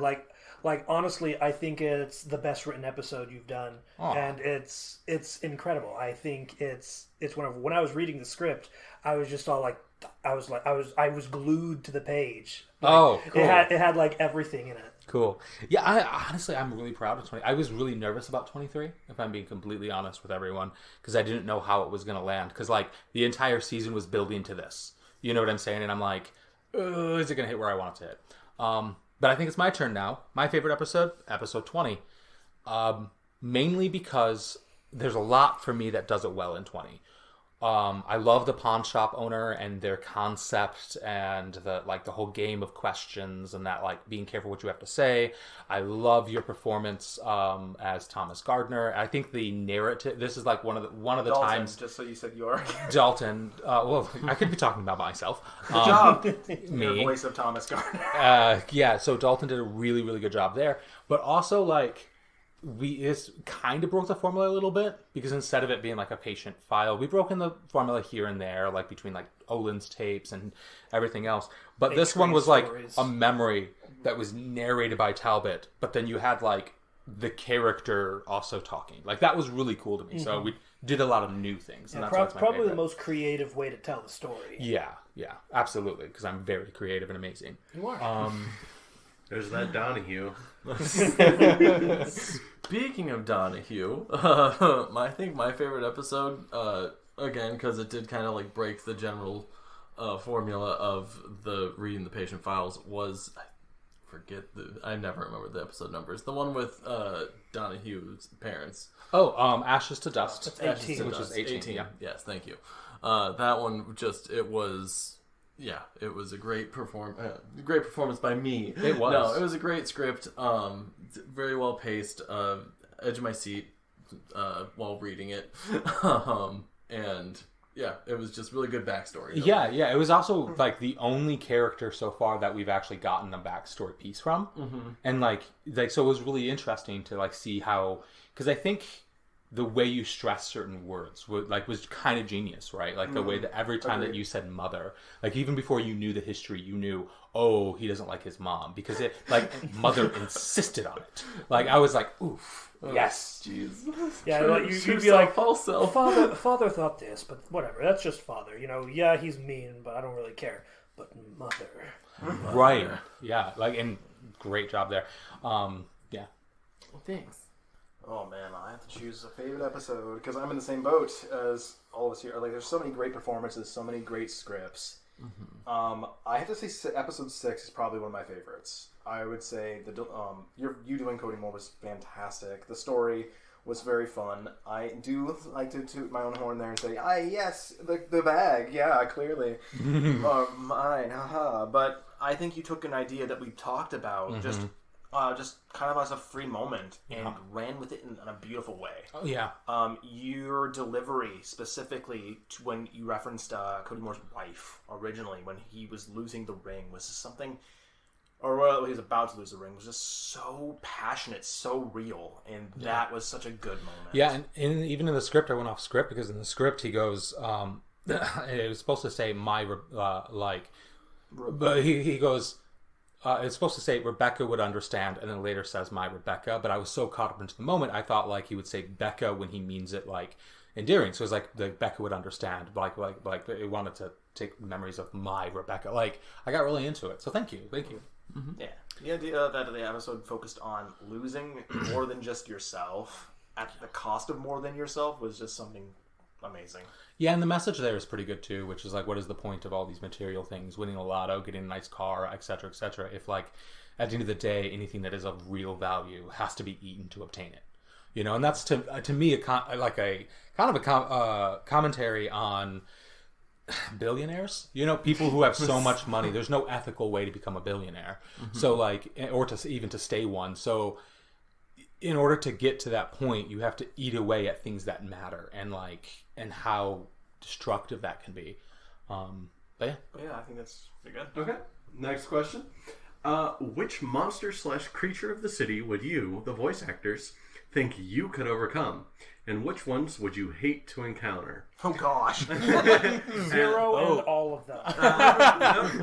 Like honestly, I think it's the best written episode you've done, and it's incredible. I think it's when I was reading the script, I was just all like, I was glued to the page. Like, cool. It had like everything in it. Cool. Yeah, I'm really proud of 20. I was really nervous about 23, if I'm being completely honest with everyone, because I didn't know how it was going to land. Because like the entire season was building to this. You know what I'm saying? And I'm like, is it going to hit where I want it to hit? But I think it's my turn now. My favorite episode 20. Mainly because there's a lot for me that does it well in 20. I love the pawn shop owner and their concept and the whole game of questions and that like being careful what you have to say. I love your performance as Thomas Gardner. I think the narrative. This is like one of the Dalton, times. just so you said you are. Dalton. Well, I could be talking about myself. Good job. Me. Your voice of Thomas Gardner. Yeah. So Dalton did a really, really good job there, but also like. This kind of broke the formula a little bit because instead of it being like a patient file, we broke in the formula here and there, like between like Olin's tapes and everything else. But this one was like a memory that was narrated by Talbot, but then you had like the also talking. Like that was really cool to me. So we did a lot of new things. And that's probably the most creative way to tell the story. Yeah, absolutely. Because I'm very creative and amazing. You are. There's that Donahue. Speaking of Donahue, I think my favorite episode, again, because it did kind of like break the general formula of the reading the patient files, was I never remember the episode numbers. The one with Donahue's parents. Ashes to Dust. That's 18. Which is 18. Yeah. Yes, thank you. That one it was a great performance by me. It was. No, it was a great script. Very well paced. Edge of my seat while reading it. And yeah, it was just really good backstory. Yeah. It was also like the only character so far that we've actually gotten a backstory piece from, and like so it was really interesting to like see how, because I think the way you stress certain words was kind of genius, right? Like the way that every time that you said mother, like even before you knew the history, you knew, he doesn't like his mom because it like mother insisted on it. Like I was like, oof, yes, jeez. Yeah, like, you'd be like, father thought this, but whatever. That's just father. You know, yeah, he's mean, but I don't really care. But mother. Right? Yeah, like and great job there. Yeah. Well, thanks. Oh man, I have to choose a favorite episode because I'm in the same boat as all of us here. Like, there's so many great performances, so many great scripts. I have to say, episode 6 is probably one of my favorites. I would say you doing Cody Moore was fantastic. The story was very fun. I do like to toot my own horn there and say, yes, the bag, yeah, clearly, mine, haha. But I think you took an idea that we talked about, just kind of as a free moment and ran with it in a beautiful way. Oh, yeah. Your delivery, specifically to when you referenced Cody Moore's wife originally, when he was losing the ring, was something or well, he's about to lose the ring, was just so passionate, so real, and that was such a good moment. Yeah, and even in the script, I went off script because in the script he goes, it was supposed to say but he goes, it's supposed to say Rebecca would understand, and then later says my Rebecca. But I was so caught up into the moment, I thought like he would say Becca when he means it like endearing. So it was like the Becca would understand, like it wanted to take memories of my Rebecca. Like I got really into it. So thank you. Mm-hmm. Yeah, the idea that the episode focused on losing more than just yourself at the cost of more than yourself was just something amazing. Yeah, and the message there is pretty good too, which is like, what is the point of all these material things, winning a lotto, getting a nice car, etc., etc., if like at the end of the day, anything that is of real value has to be eaten to obtain it, you know? And that's to me a commentary on billionaires, you know, people who have so much money. There's no ethical way to become a billionaire, so like, or to even to stay one. So in order to get to that point, you have to eat away at things that matter, and how destructive that can be. But yeah, I think that's pretty good. Okay, next question. Which monster / creature of the city would you, the voice actors, think you could overcome? And which ones would you hate to encounter? Oh gosh. 0 and all of them.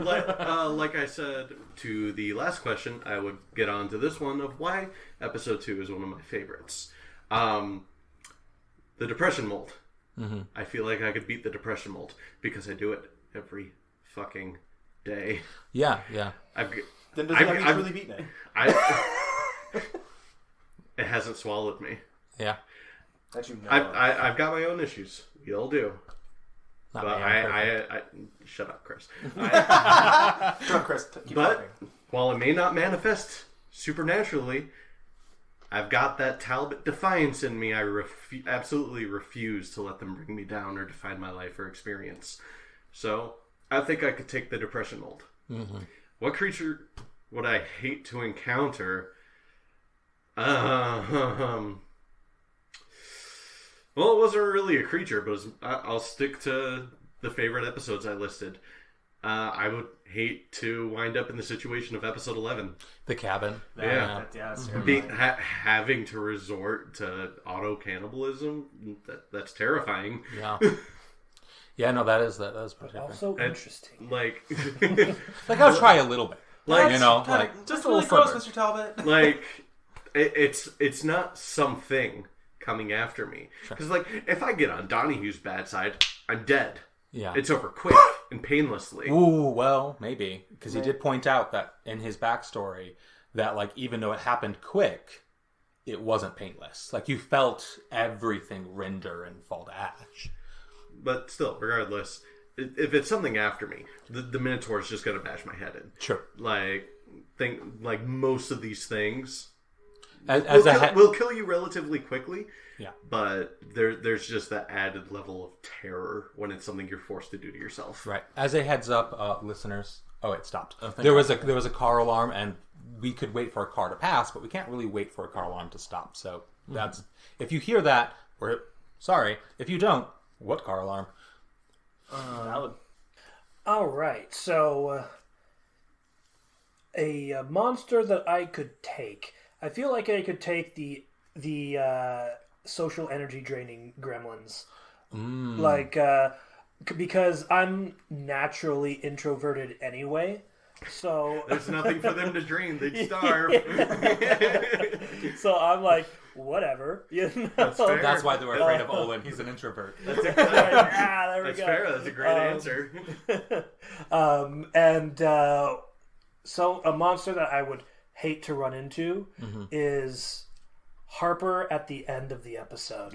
Like I said to the last question, I would get on to this one of why episode 2 is one of my favorites. The depression mold. Mm-hmm. I feel like I could beat the depression mold because I do it every fucking day. Yeah. Then does it have you really beaten it? It hasn't swallowed me. Yeah. That you know. I've got my own issues. We all do. Not But me, I shut up, Chris. Shut up, Chris. Keep But talking. while it may not manifest supernaturally, I've got that Talbot defiance in me. I absolutely refuse to let them bring me down or define my life or experience. So I think I could take the depression mold. Mm-hmm. What creature would I hate to encounter? Well, it wasn't really a creature, but I'll stick to the favorite episodes I listed. I would hate to wind up in the situation of episode 11. The cabin. Yeah. That's Having to resort to auto-cannibalism, that's terrifying. Yeah. Yeah, no, that is pretty Also interesting. Like, I'll try a little bit. Like, you know, like just a really little close, further. Mr. Talbot. like it's not something coming after me. Because, like, if I get on Donahue's bad side, I'm dead. Yeah. It's over quick and painlessly. Ooh, well, maybe. Because he did point out that in his backstory that, like, even though it happened quick, it wasn't painless. Like, you felt everything render and fall to ash. But still, regardless, if it's something after me, the Minotaur is just going to bash my head in. Sure. Like most of these things will kill you relatively quickly. Yeah. But there's just that added level of terror when it's something you're forced to do to yourself. Right. As a heads up, listeners. Oh, it stopped. There was a car alarm, and we could wait for a car to pass, but we can't really wait for a car alarm to stop. So that's if you hear that, we're sorry. If you don't, what car alarm? All right. So a monster that I could take. I feel like I could take the social energy draining gremlins. Like because I'm naturally introverted anyway. So there's nothing for them to drain. They'd starve. So I'm like, whatever. You know? That's fair. That's why they were afraid of Olin. He's an introvert. There we go. That's fair. That's a great answer. So a monster that I would hate to run into is Harper at the end of the episode,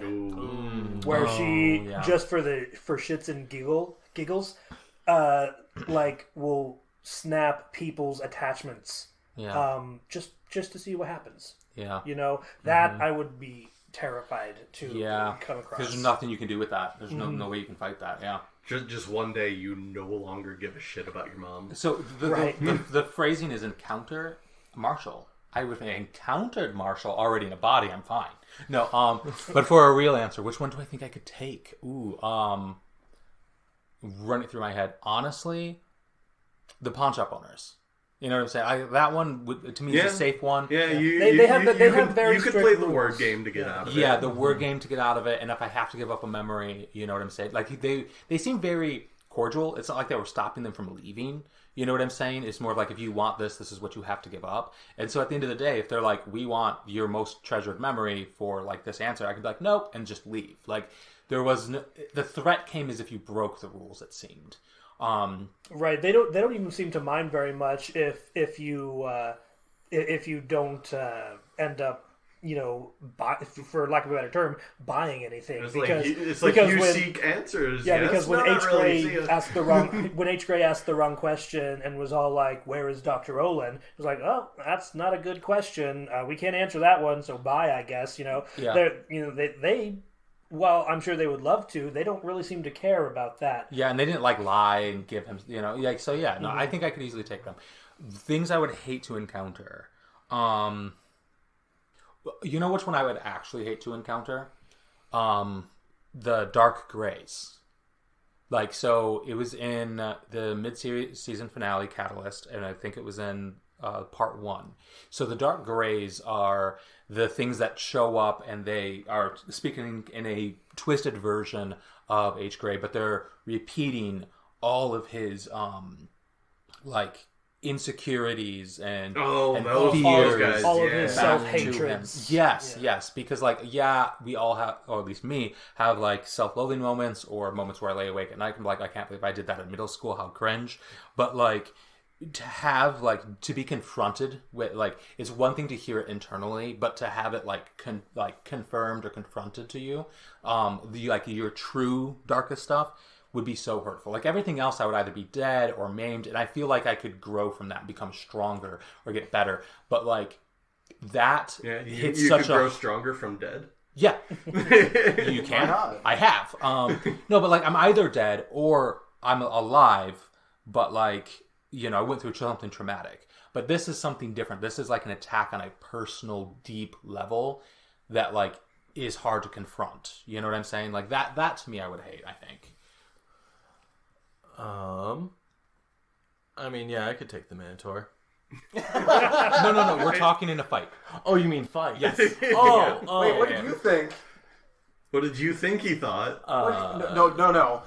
where she just for shits and giggles, like will snap people's attachments, just to see what happens. Yeah, you know that I would be terrified to come across. There's nothing you can do with that. There's no way you can fight that. Yeah. Just one day you no longer give a shit about your mom. So the phrasing is encounter Marshall. I would have encountered Marshall already in a body. I'm fine. No, but for a real answer, which one do I think I could take? Ooh, run it through my head. Honestly, the pawn shop owners. You know what I'm saying? That one, to me, is a safe one. Yeah, they have very you could strict play the rules. word game to get out of it. Yeah, the word game to get out of it, and if I have to give up a memory, you know what I'm saying? Like, they seem very cordial. It's not like they were stopping them from leaving. You know what I'm saying? It's more like, if you want this is what you have to give up. And so at the end of the day, if they're like, we want your most treasured memory for, like, this answer, I could be like, nope, and just leave. Like, there was the threat came as if you broke the rules, it seemed. Right. They don't even seem to mind very much if you don't end up, for lack of a better term, buying anything. It's like you seek answers. Yeah, yes? because when No, H. not Gray really. asked the wrong question and was all like, "Where is Dr. Olin?" It was like, "Oh, that's not a good question. We can't answer that one, so bye, I guess." Yeah. They well, I'm sure they would love to. They don't really seem to care about that. Yeah, and they didn't like lie and give him, so yeah. No, I think I could easily take them. Things I would hate to encounter. You know which one I would actually hate to encounter? The Dark Grays. Like, so it was in the mid-season finale, Catalyst, and I think it was in part 1. So the Dark Grays are the things that show up, and they are speaking in a twisted version of H. Gray, but they're repeating all of his insecurities and those guys, all of his self-hatred. Yes, because we all have, or at least me, have like self-loathing moments or moments where I lay awake at night and be like, I can't believe I did that in middle school, how cringe. But like, to have to be confronted with, like, it's one thing to hear it internally, but to have it confirmed or confronted to you, your true darkest stuff would be so hurtful. Like, everything else, I would either be dead or maimed, and I feel like I could grow from that, become stronger or get better. But like that, you could grow stronger from dead. Yeah, you can. I have. No, but like, I'm either dead or I'm alive, but like, I went through something traumatic. But this is something different. This is like an attack on a personal, deep level that like is hard to confront. You know what I'm saying? Like that to me, I would hate, I think. I mean, yeah, I could take the Minotaur. No. We're talking in a fight. Oh, you mean fight? Yes. Oh, Wait, what did you think? What did you think he thought? No.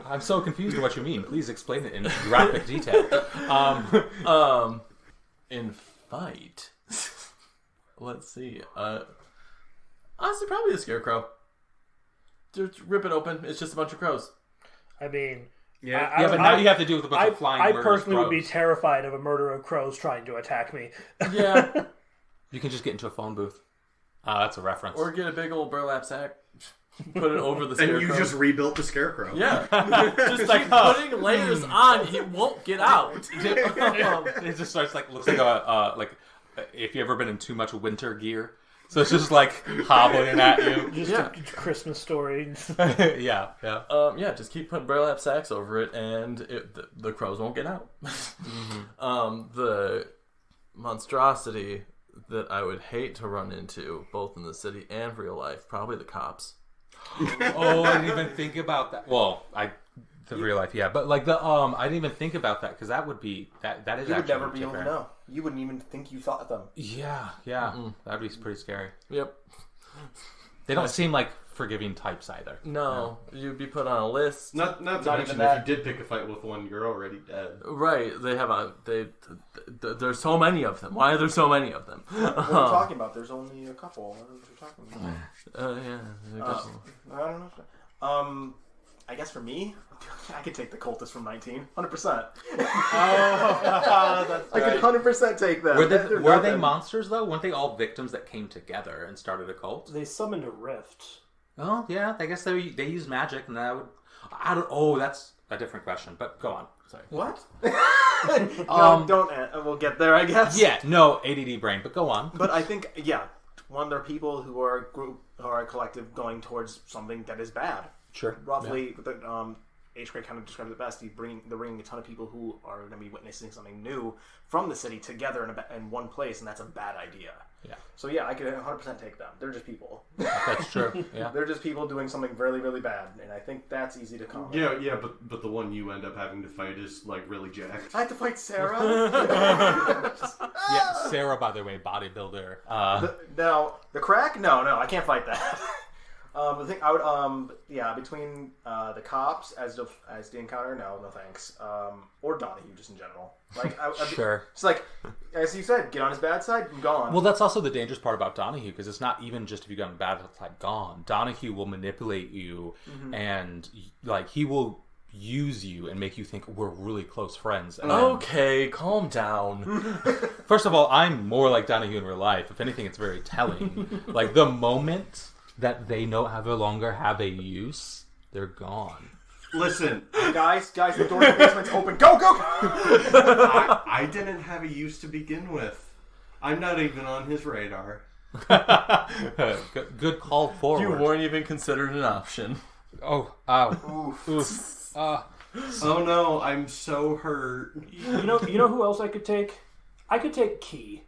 I'm so confused with what you mean. Please explain it in graphic detail. In fight. Let's see. Honestly, probably the Scarecrow. Just rip it open. It's just a bunch of crows. I mean, but now you have to deal with a bunch of flying I murderous personally would be crows. terrified of a murder of crows trying to attack me. Yeah. You can just get into a phone booth. That's a reference. Or get a big old burlap sack, put it over the And Scarecrow. you just rebuilt the Scarecrow. Yeah. Just like putting layers on, he won't get out. It just starts looks like if you ever been in too much winter gear. So it's just like hobbling at you. Just a Christmas story. Yeah. Just keep putting burlap sacks over it, and the crows won't get out. The monstrosity that I would hate to run into, both in the city and real life, probably the cops. Oh, I didn't even think about that. Well, the real life, yeah, but like I didn't even think about that because that would be that is. You would actually never be able to know. You wouldn't even think you thought them. Yeah, that'd be pretty scary. Yep. They don't seem like forgiving types either. No, you'd be put on a list. Not to mention, even that. if you did pick a fight with one, you're already dead. Right? They have there's so many of them. Why are there so many of them? What are you talking about? There's only a couple. What are you talking about? Yeah. I don't know. I guess for me, I could take the cultist from 19. 100%. I could 100% take them. Were they monsters though? Weren't they all victims that came together and started a cult? They summoned a rift. Oh yeah, I guess they use magic, and that would. I don't. Oh, that's a different question. But go on. Sorry. What? Don't. We'll get there, I guess. Yeah. No ADD brain. But go on. But I think, one, there are people who are a group or a collective going towards something that is bad. Sure. Roughly, H. Gray kind of describes it best. They're bringing a ton of people who are going to be witnessing something new from the city together in one place, and that's a bad idea. Yeah. So yeah, I could 100% take them. They're just people. That's true. Yeah. They're just people doing something really, really bad, and I think that's easy to comment. Yeah, but the one you end up having to fight is like really jacked. I have to fight Sarah. Yeah, Sarah, by the way, bodybuilder. Now the crack? No, I can't fight that. The thing I would, between the cops as the encounter, no thanks. Or Donahue, just in general. Like, Sure. It's like, as you said, get on his bad side, I'm gone. Well, that's also the dangerous part about Donahue, because it's not even just if you get on the bad side, gone. Donahue will manipulate you, and like he will use you and make you think we're really close friends. And Okay, calm down. first of all, I'm more like Donahue in real life. If anything, it's very telling. Like the moment that they no longer have a use, they're gone. Listen, guys, the door to the basement's open. Go! I didn't have a use to begin with. I'm not even on his radar. Good call forward. You weren't even considered an option. Oh, ow. Oof. Oh no, I'm so hurt. You know who else I could take? I could take Key.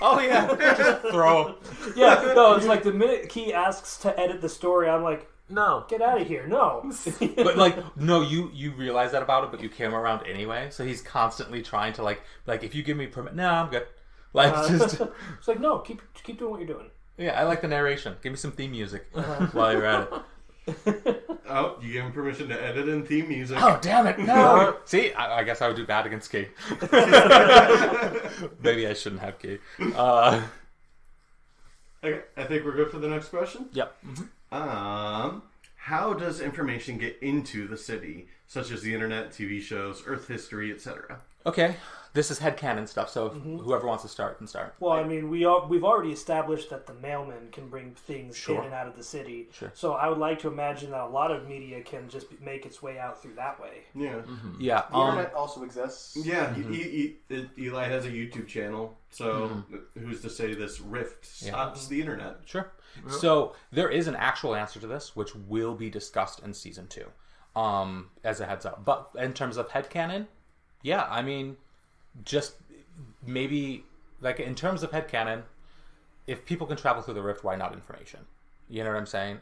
Oh yeah, just throw him. Yeah, no, it's like the minute Key asks to edit the story, I'm like, No. get out of here. No. But like, no, you realize that about him, but you carry him around anyway. So he's constantly trying to like if you give me permit, no, I'm good. Like just It's like, no, keep doing what you're doing. yeah, I like the narration. Give me some theme music while you're at it. Oh, you gave him permission to edit in theme music. Oh damn it! No. See, I guess I would do bad against Key. Maybe I shouldn't have Key. Okay, I think we're good for the next question. Yep. How does information get into the city, such as the internet, TV shows, Earth history, etc.? Okay, this is headcanon stuff, so if whoever wants to start can start. Well, I mean, we've already established that the mailman can bring things in and out of the city. Sure. So I would like to imagine that a lot of media can just make its way out through that way. Yeah. Yeah. The internet also exists. Yeah, Eli has a YouTube channel, so who's to say this rift stops the internet? Sure. So there is an actual answer to this, which will be discussed in season 2, as a heads up. But in terms of headcanon, yeah, I mean, just maybe, like, in terms of headcanon, if people can travel through the rift, why not information? You know what I'm saying?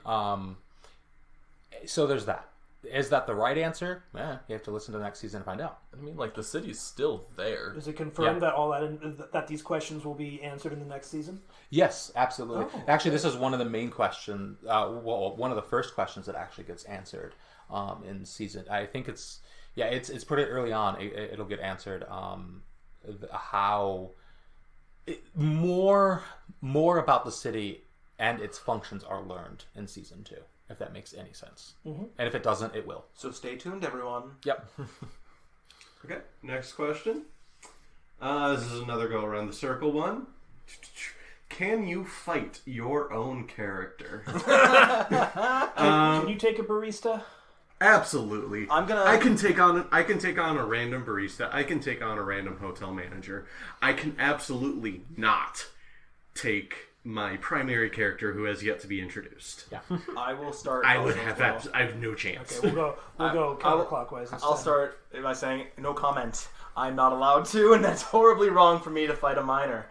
So there's that. Is that the right answer? You have to listen to the next season to find out. I mean, like, the city's still there. Is it confirmed that that these questions will be answered in the next season? Yes, absolutely. Oh, actually, this is one of the main questions. One of the first questions that actually gets answered in season. I think it's pretty early on. It'll get answered. More about the city and its functions are learned in season 2, if that makes any sense. And if it doesn't, it will. So stay tuned, everyone. Yep. Okay, next question. This is another go around the circle one. Can you fight your own character? Can you take a barista? Absolutely. I can take on a random barista. I can take on a random hotel manager. I can absolutely not take my primary character who has yet to be introduced. Yeah. I will start. I have no chance. Okay, we'll go counterclockwise. I'll start by saying no comment. I'm not allowed to, and that's horribly wrong for me to fight a minor.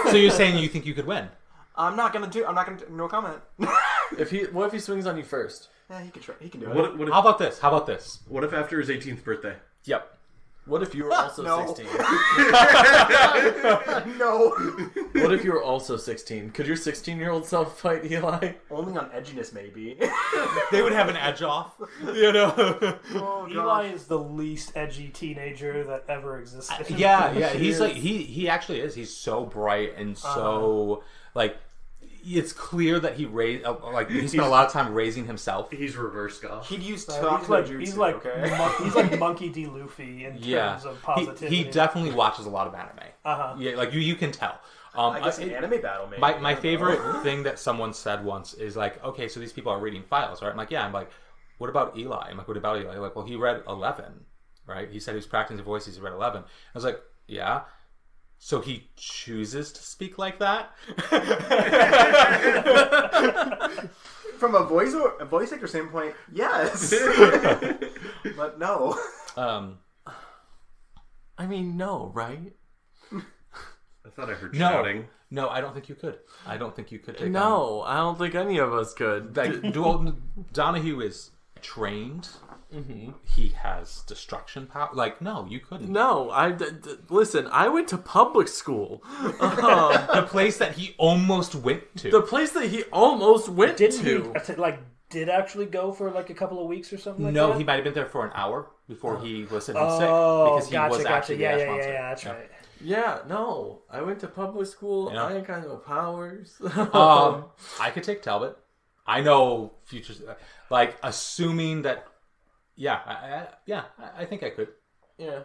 So you're saying you think you could win? I'm not gonna do. No comment. What if he swings on you first? Yeah, he can try. He can do it. What How about this? if after his 18th birthday? Yep. What if you were also No. 16? No. What if you were also 16? Could your 16-year-old self fight Eli? Only on edginess, maybe. They would have an edge off, you know. Oh, Eli is the least edgy teenager that ever existed. Yeah. He's like he actually is. He's so bright and so like. It's clear that he he spent a lot of time raising himself. He's reverse golf. He'd use He's Taco like jutsu, he's like Monkey D. Luffy in terms of positivity. He definitely watches a lot of anime. Yeah, like you can tell. I guess an anime battle, maybe. My favorite thing that someone said once is like, okay, so these people are reading files, right? I'm like, yeah. I'm like, what about Eli? I'm like, what about Eli? Like, well, he read 11, right? He said he was practicing his voice. He's read 11. I was like, yeah. So he chooses to speak like that? from a voice actor standpoint, yes. But no. I mean, no, right? I thought I heard shouting. No, I don't think you could. I don't think you could take No, I don't think any of us could. Like, Donahue is trained. Mm-hmm. He has destruction power. Like, no, you couldn't. No, listen, I went to public school. The place that he almost went to. The place that he almost went to. Did actually go for like a couple of weeks or something like that? No, he might have been there for an hour before he was sitting sick. Oh, Because he was actually the ash monster. Yeah, that's right. Yeah, no. I went to public school. Yeah. I ain't got no powers. I could take Talbot. I know futures. Like, assuming that... Yeah, I think I could. Yeah.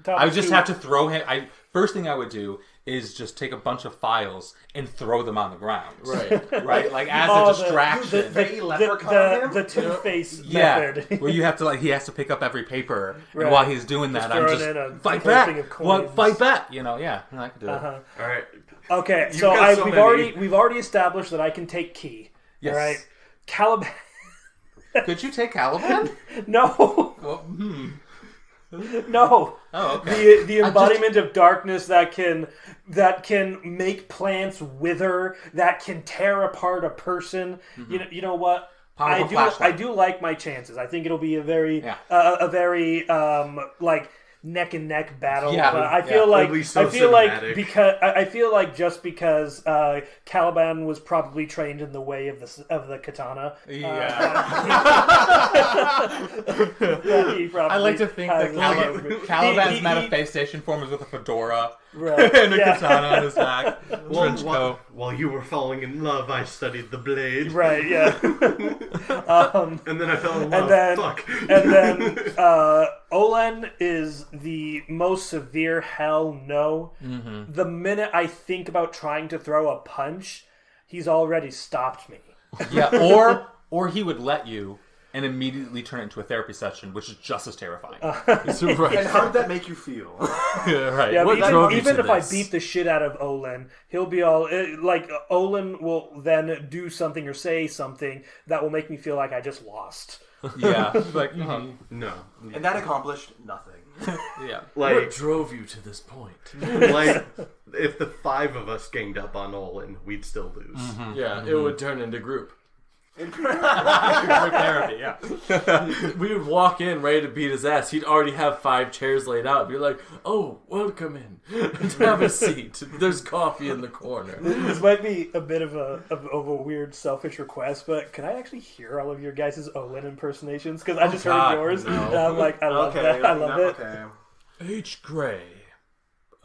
I would just have to throw him. First thing I would do is just take a bunch of files and throw them on the ground. Right. Right? Like, as a distraction. The Two-Face method. Where you have to, like, he has to pick up every paper. Right. And while he's doing that, I'm just, fight back! Fight back! You know, yeah. I could do it. All right. Okay, You've so got so we've already established that I can take Key. Yes. All right. Caliban... Could you take Caliban? No. Well, No. Oh, okay. The embodiment of darkness that can make plants wither, that can tear apart a person. Mm-hmm. You know what? I do like my chances. I think it'll be a very like neck and neck battle. Yeah, but I feel like just because Caliban was probably trained in the way of the katana. Yeah. I like to think that Caliban's manifestation form is with a fedora and a katana on his back, trench coat. While you were falling in love, I studied the blade. Right, yeah. And then I fell in love. Fuck. And then Olen is the most severe hell no. Mm-hmm. The minute I think about trying to throw a punch, he's already stopped me. Yeah, or he would let you and immediately turn it into a therapy session, which is just as terrifying. Right. And how did that make you feel? Right. Yeah, what drove you to if this? I beat the shit out of Olen, he'll be all like Olen will then do something or say something that will make me feel like I just lost. Yeah, like No. And that accomplished nothing. yeah. Like, What drove you to this point? like, if the 5 of us ganged up on Olin, we'd still lose. Mm-hmm. Yeah, it would turn into group. Therapy, yeah. We would walk in ready to beat his ass. He'd already have 5 chairs laid out. Be like, "Oh, welcome in. Have a seat. There's coffee in the corner." This might be a bit of a weird, selfish request, but can I actually hear all of your guys' Olen impersonations? Because I just heard yours, and I'm like, I love that. I love it. Okay. H. Gray.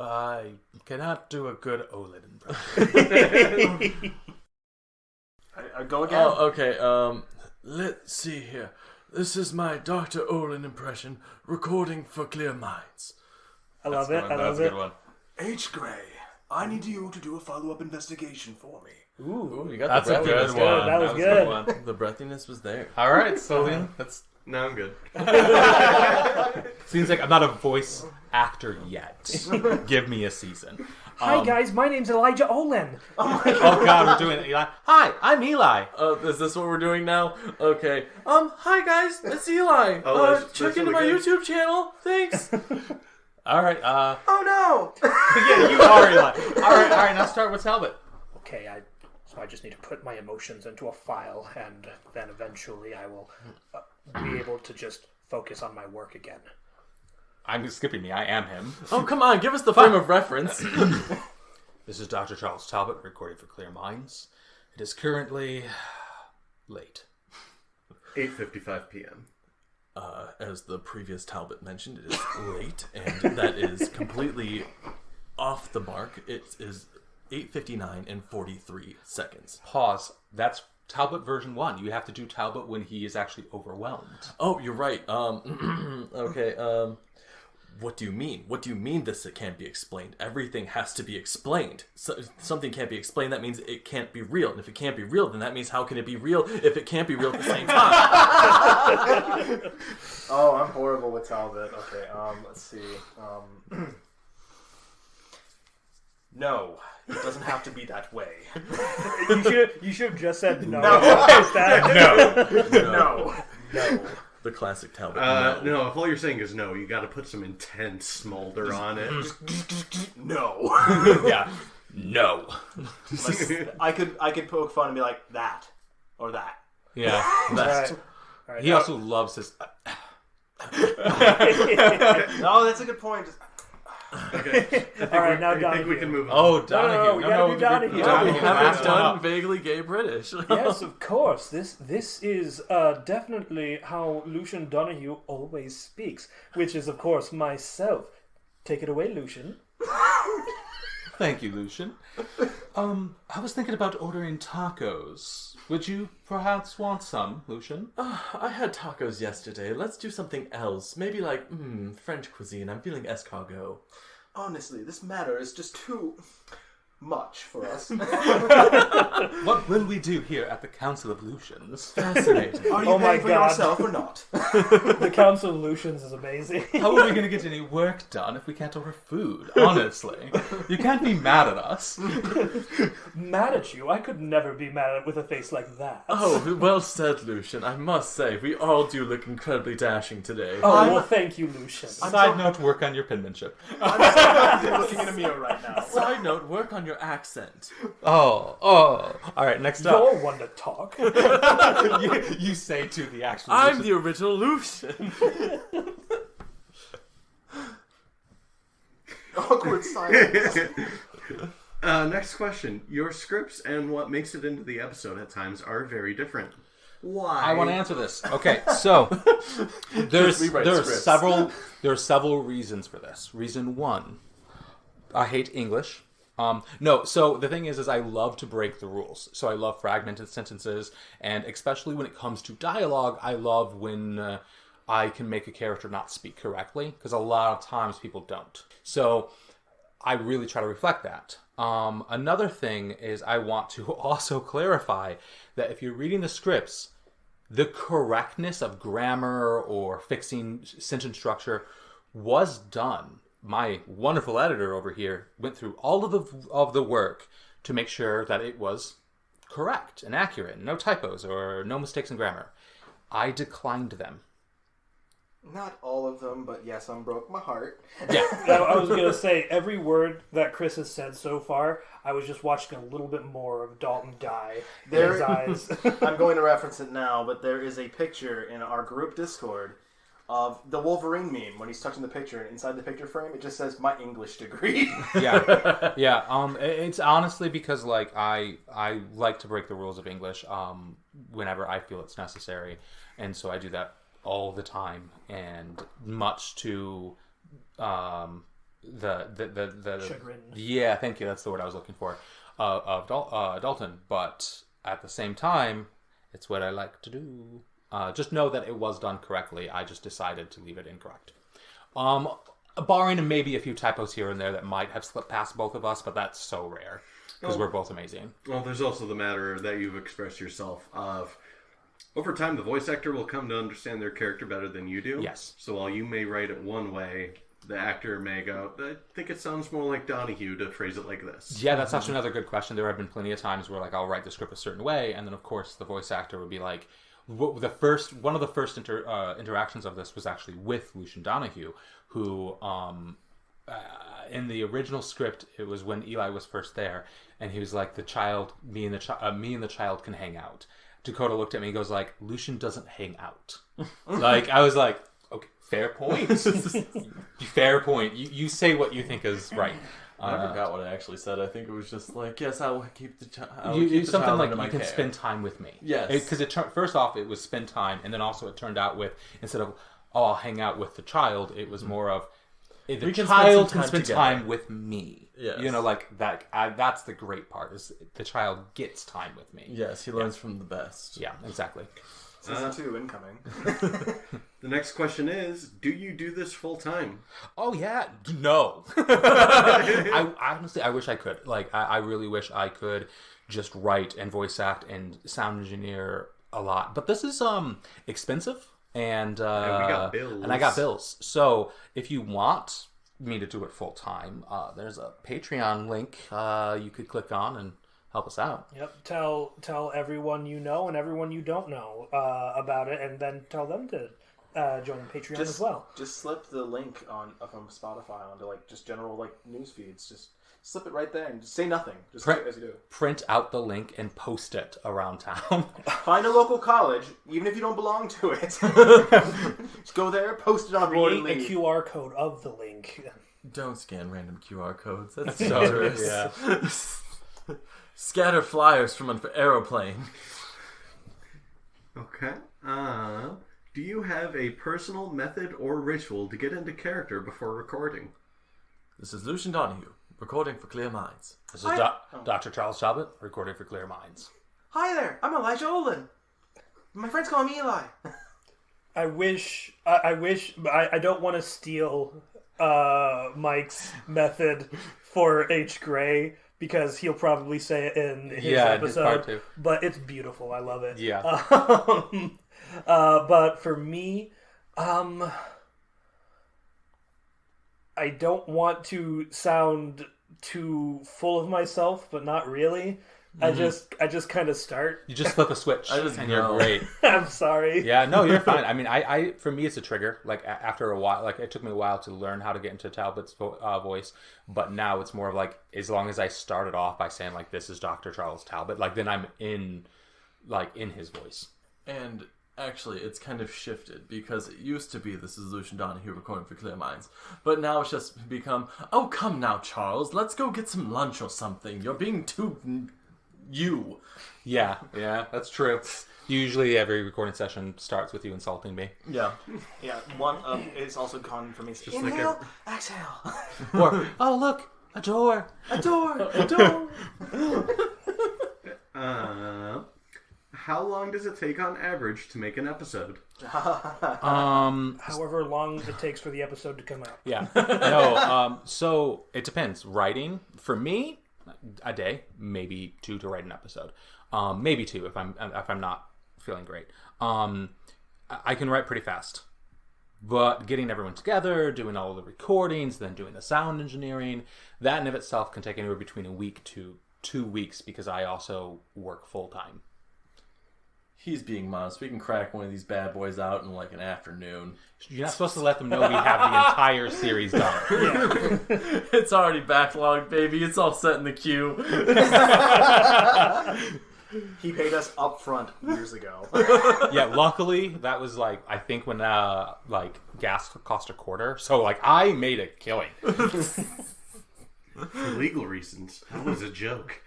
I cannot do a good Olin impression. I go again. Oh, okay. Let's see here. This is my Dr. Olin impression recording for Clear Minds. I love it. I love That's a it. good one. H. Gray, I need you to do a follow-up investigation for me. Ooh, you got That's the a good breathiness. one. That was a good. one. The breathiness was there. All right, Celine. That's No, I'm good. seems like I'm not a voice actor yet. Give me a season. Hi guys, my name's Elijah Olen. Oh God, we're doing Eli. Hi, I'm Eli. Is this what we're doing now? Okay. Hi guys, it's Eli. Check into my YouTube channel. Thanks. All right. Oh no! Yeah, you are Eli. All right. Now start with Talbot. Okay, so I just need to put my emotions into a file, and then eventually I will be able to just focus on my work again. I'm skipping me. I am him. Oh, come on. Give us the frame of reference. This is Dr. Charles Talbot recording for Clear Minds. It is currently late. 8:55 p.m. As the previous Talbot mentioned, it is late, and that is completely off the mark. It is 8:59 and 43 seconds. Pause. That's Talbot version 1. You have to do Talbot when he is actually overwhelmed. Oh, you're right. Okay. What do you mean? What do you mean this it can't be explained? Everything has to be explained. So, something can't be explained, that means it can't be real. And if it can't be real, then that means how can it be real if it can't be real at the same time? Oh, I'm horrible with Talbot. Okay, let's see. No, it doesn't have to be that way. You should have just said no. No. The classic Talbot. No, if all you're saying is no, you got to put some intense smolder on it. No. Yeah. No. I could poke fun and be like, that. Or that. Yeah. All right, He also loves his... No, that's a good point. Okay. All right, now I think we Donahue. can move on. Oh, Donahue. we gotta do Donahue. Yeah, we Donahue. haven't done vaguely gay British. Yes, of course. This is definitely how Lucian Donahue always speaks, which is, of course, myself. Take it away, Lucian. Thank you, Lucian. I was thinking about ordering tacos. Would you perhaps want some, Lucian? I had tacos yesterday. Let's do something else. Maybe like, French cuisine. I'm feeling escargot. Honestly, this matter is just too much for us. What will we do here at the Council of Lucians? Fascinating. Are you Oh my paying for God. yourself or not? The Council of Lucians is amazing. How are we going to get any work done if we can't order food? Honestly. You can't be mad at us. Mad at you? I could never be mad at with a face like that. Oh, well said, Lucian. I must say, we all do look incredibly dashing today. Oh, well, thank you, Lucian. Side note, work on your penmanship. I'm looking at a mirror right now. Side note, work on your accent. Oh. All right, next up. You're one to talk. You say to the actual I'm Lucian. the original Lucian. Awkward silence. Next question. Your scripts and what makes it into the episode at times are very different. Why? I want to answer this. Okay, so there rewrite are scripts. several reasons for this. Reason one, I hate English. No, so the thing is I love to break the rules. So I love fragmented sentences, and especially when it comes to dialogue, I love when I can make a character not speak correctly, because a lot of times people don't. So I really try to reflect that. Another thing is I want to also clarify that if you're reading the scripts, the correctness of grammar or fixing sentence structure was done. My wonderful editor over here went through all of the work to make sure that it was correct and accurate, no typos or no mistakes in grammar. I declined them. Not all of them, but yeah, some broke my heart. Yeah. I was going to say, every word that Chris has said so far, I was just watching a little bit more of Dalton die in his eyes. I'm going to reference it now, but there is a picture in our group Discord of the Wolverine meme when he's touching the picture, and inside the picture frame it just says my English degree. Yeah. It's honestly because like I like to break the rules of English whenever I feel it's necessary, and so I do that all the time, and much to the Chagrin. Yeah, thank you. That's the word I was looking for of Dalton. But at the same time, it's what I like to do. Just know that it was done correctly. I just decided to leave it incorrect. Barring maybe a few typos here and there that might have slipped past both of us, but that's so rare because we're both amazing. Well, there's also the matter that you've expressed yourself of over time the voice actor will come to understand their character better than you do. Yes. So while you may write it one way, the actor may go, I think it sounds more like Donahue to phrase it like this. Yeah, that's actually another good question. There have been plenty of times where like I'll write the script a certain way, and then of course the voice actor would be like, one of the first interactions of this was actually with Lucian Donahue, who in the original script it was when Eli was first there, and he was like, me and the child can hang out. Dakota looked at me and goes like, Lucian doesn't hang out. Like I was like, okay, fair point. Fair point. You say what you think is right. I forgot what I actually said. I think it was just like, yes, I will keep the child. Something like you can spend time with me. Yes, because first off it was spend time, and then also it turned out with, instead of I'll hang out with the child, it was more of the child can spend time with me. Yes. You know, like that. That's the great part is the child gets time with me. Yes, he learns from the best. Yeah, exactly. Season 2 incoming. The next question is, do you do this full time? Oh yeah, no. I honestly, I wish I could. Like, I really wish I could just write and voice act and sound engineer a lot. But this is expensive, and we got bills. And I got bills. So if you want, me to do it full time, there's a Patreon link you could click on and help us out. Yep. Tell everyone you know and everyone you don't know about it, and then tell them to join Patreon as well. Just slip the link from Spotify onto like just general like news feeds. Just slip it right there and just say nothing. Just say it as you do. Print out the link and post it around town. Find a local college, even if you don't belong to it. Just go there, post it on board, and Create leave. a QR code of the link. Don't scan random QR codes. That's So, dangerous. yeah. Scatter flyers from an aeroplane. Okay. Do you have a personal method or ritual to get into character before recording? This is Lucian Donahue, recording for Clear Minds. This is Dr. Charles Talbot, recording for Clear Minds. Hi there, I'm Elijah Olin. My friends call me Eli. I wish, I don't want to steal Mike's method for H. Gray, because he'll probably say it in his in his part episode. too. But it's beautiful. I love it. Yeah. But for me, I don't want to sound too full of myself, but not really. Mm-hmm. I just kind of start. You just flip a switch and you're know. great. I'm sorry. Yeah, no, you're fine. I mean, I for me, it's a trigger. Like, after a while, like, it took me a while to learn how to get into Talbot's voice, but now it's more of like, as long as I started off by saying, like, this is Dr. Charles Talbot, like, then I'm in his voice. And actually, it's kind of shifted, because it used to be this is Lucian Donahue recording for Clear Minds, but now it's just become, oh, come now, Charles, let's go get some lunch or something. You're being too... you. Yeah, that's true. Usually every recording session starts with you insulting me. Yeah. Yeah, one it's also common for me. Just Inhale, exhale. Or, oh, look, a door. A door. A door. How long does it take on average to make an episode? However long it takes for the episode to come out. Yeah. No, so it depends. Writing, for me, a day, maybe 2 to write an episode. Maybe 2 if I'm not feeling great. I can write pretty fast. But getting everyone together, doing all the recordings, then doing the sound engineering, that in of itself can take anywhere between a week to 2 weeks, because I also work full time. He's being modest. We can crack one of these bad boys out in like an afternoon. You're not supposed to let them know we have the entire series done. It's already backlogged, baby. It's all set in the queue. He paid us up front years ago. Yeah, luckily that was like, I think when like gas cost $0.25, so like I made a killing. For legal reasons. That was a joke.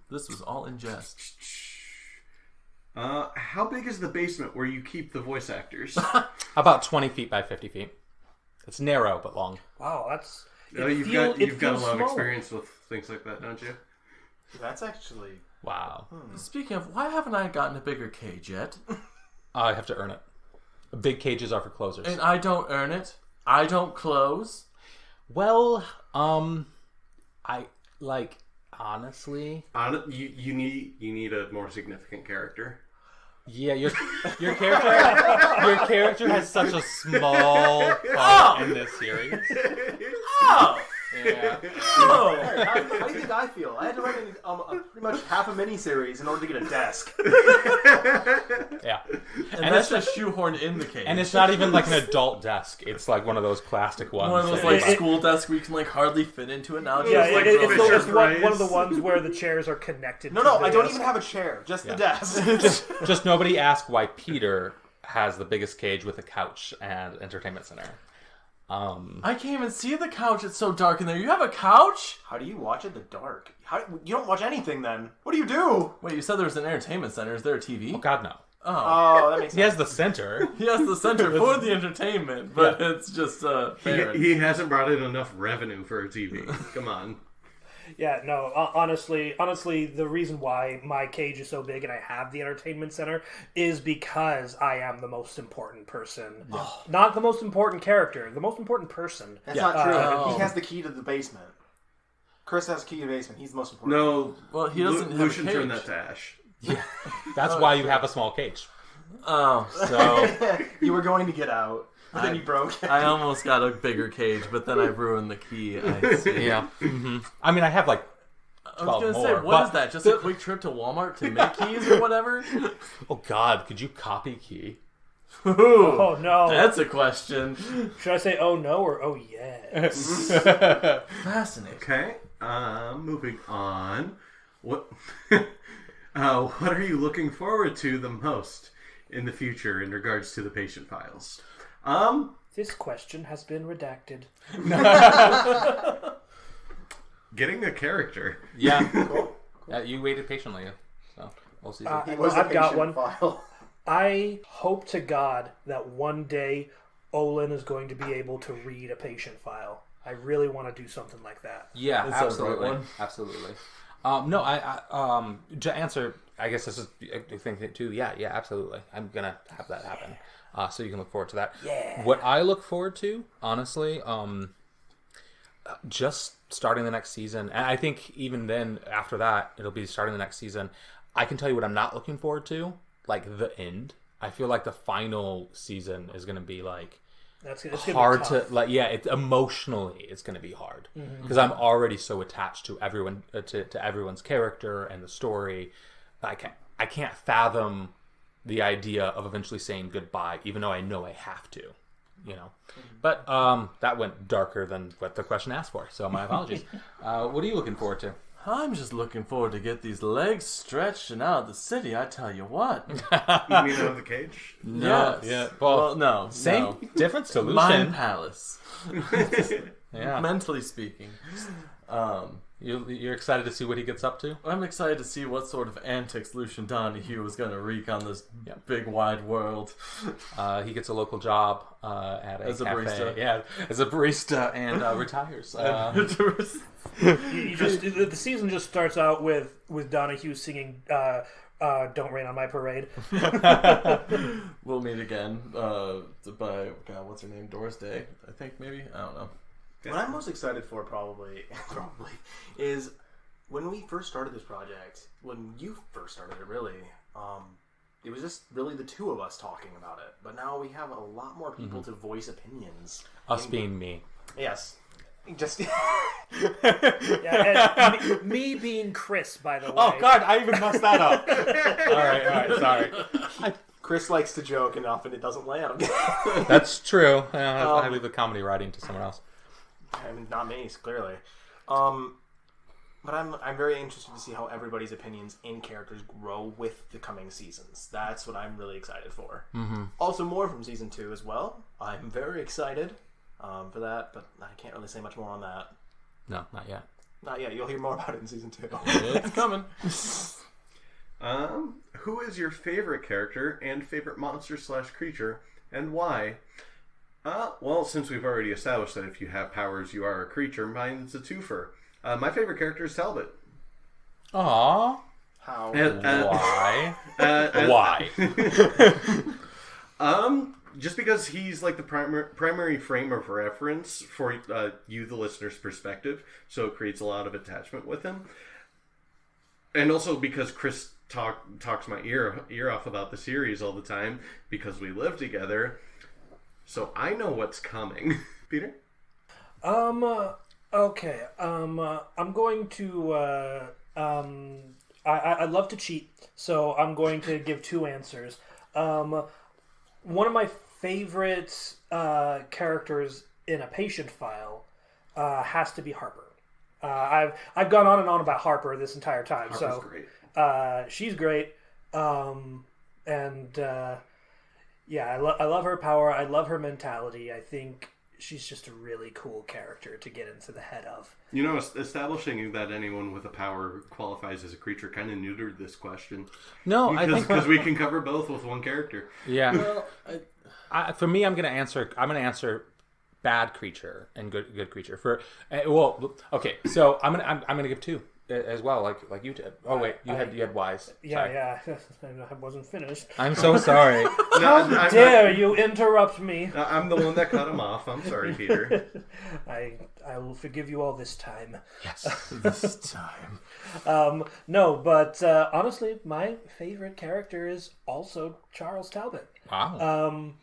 This was all in jest. How big is the basement where you keep the voice actors? About 20 feet by 50 feet. It's narrow but long. Wow, that's... You've got a lot of experience with things like that, don't you? That's actually... Wow. Speaking of, why haven't I gotten a bigger cage yet? I have to earn it. Big cages are for closers. And I don't earn it. I don't close. Well, I like, honestly. You need a more significant character. Yeah, your character has such a small part in this series. Oh! Yeah. Oh! How do you think I feel? I had to write pretty much half a miniseries in order to get a desk. Yeah. And that's just shoehorned in the cage. And it's not even like an adult desk. It's like one of those plastic ones. one of those like school desks where you can like hardly fit into it now. Yeah, Just, like, it's Fisher one of the ones where the chairs are connected. No, to I the don't desk. even have a chair. Just Yeah. the desk. Just nobody asked why Peter has the biggest cage with a couch and entertainment center. I can't even see the couch. It's so dark in there. You have a couch? How do you watch in the dark? You don't watch anything then. What do you do? Wait, you said there was an entertainment center. Is there a TV? Oh God, no. Oh, that makes He sense. has the center. He has the center for the entertainment, but it's just barren. He hasn't brought in enough revenue for a TV. Come on. Yeah, no, honestly, the reason why my cage is so big and I have the entertainment center is because I am the most important person. Not the most important character, the most important person. That's not true. He has the key to the basement. Chris has the key to the basement. He's the most important. No. Well, he doesn't have Lucian a cage. turned that to Ash. That's why you have a small cage. Oh, So You were going to get out. But then you broke. I almost got a bigger cage, but then I ruined the key. I see. Yeah. I mean, I have like I was 12 gonna more. say, what is that? Just a quick trip to Walmart to make keys or whatever? Oh God, could you copy key? Ooh, Oh no. that's a question. Should I say oh no or oh yes? Fascinating. Okay. Moving on. What what are you looking forward to the most in the future in regards to the patient files? This question has been redacted. Getting a character. Yeah. You waited patiently, so we'll see. I've got one. File. I hope to God that one day Olin is going to be able to read a patient file. I really want to do something like that. Yeah, That's a absolutely, great one. absolutely. No, I to answer, I guess this is a thing too. Yeah, absolutely. I'm gonna have that happen. So you can look forward to that. Yeah. What I look forward to, honestly, just starting the next season, and I think even then, after that, it'll be starting the next season. I can tell you what I'm not looking forward to, like the end. I feel like the final season is gonna be like. It's gonna Hard be to tough. like, yeah. Emotionally, it's going to be hard because I'm already so attached to everyone, to everyone's character and the story. I can't fathom the idea of eventually saying goodbye, even though I know I have to, you know. But that went darker than what the question asked for, so my apologies. What are you looking forward to? I'm just looking forward to get these legs stretched and out of the city. I tell you what. You mean out of the cage? Yes. Yeah. Well, no. same, no. different solution. Mind Palace. Yeah. Mentally speaking. You're excited to see what he gets up to? I'm excited to see what sort of antics Lucian Donahue is going to wreak on this big wide world. He gets a local job at As a cafe. barista. Yeah, as a barista, and retires. The season just starts out with Donahue singing "Don't Rain on My Parade." We'll meet again by, God, what's her name? Doris Day, I think, maybe? I don't know. What I'm most excited for probably is when we first started this project, when you first started it really, it was just really the two of us talking about it. But now we have a lot more people to voice opinions. Us being me. Yes. Just Yeah, and me being Chris, by the way. Oh God, I even messed that up. all right, sorry. Chris likes to joke, and often it doesn't land. That's true. I leave the comedy writing to someone else. I mean, not me, clearly. But I'm very interested to see how everybody's opinions and characters grow with the coming seasons. That's what I'm really excited for. Mm-hmm. Also, more from season 2 as well. I'm very excited for that, but I can't really say much more on that. No, not yet. Not yet. You'll hear more about it in season 2. It's coming. Who is your favorite character and favorite monster/creature, and why? Well, since we've already established that if you have powers, you are a creature, mine's a twofer. My favorite character is Talbot. Aww. How? Why? Why? Just because he's like the primary frame of reference for you, the listener's perspective, so it creates a lot of attachment with him. And also because Chris talks my ear off about the series all the time because we live together. So I know what's coming. Peter? Okay. I'm going to. I love to cheat, so I'm going to give 2 answers. One of my favorite characters in a patient file has to be Harper. I've gone on and on about Harper this entire time. Harper's great. She's great. I love her power. I love her mentality. I think she's just a really cool character to get into the head of. You know, establishing that anyone with a power qualifies as a creature kind of neutered this question. No, I think because we can cover both with one character. Yeah. Well, For me, I'm gonna answer bad creature and good creature. Okay. So I'm gonna give 2 as well, like you did. Oh wait, you had wise. Yeah. I wasn't finished. I'm so sorry. How dare you interrupt me? I'm the one that cut him off. I'm sorry, Peter. I will forgive you all this time. Yes, this time. No, but honestly, my favorite character is also Charles Talbot. Wow.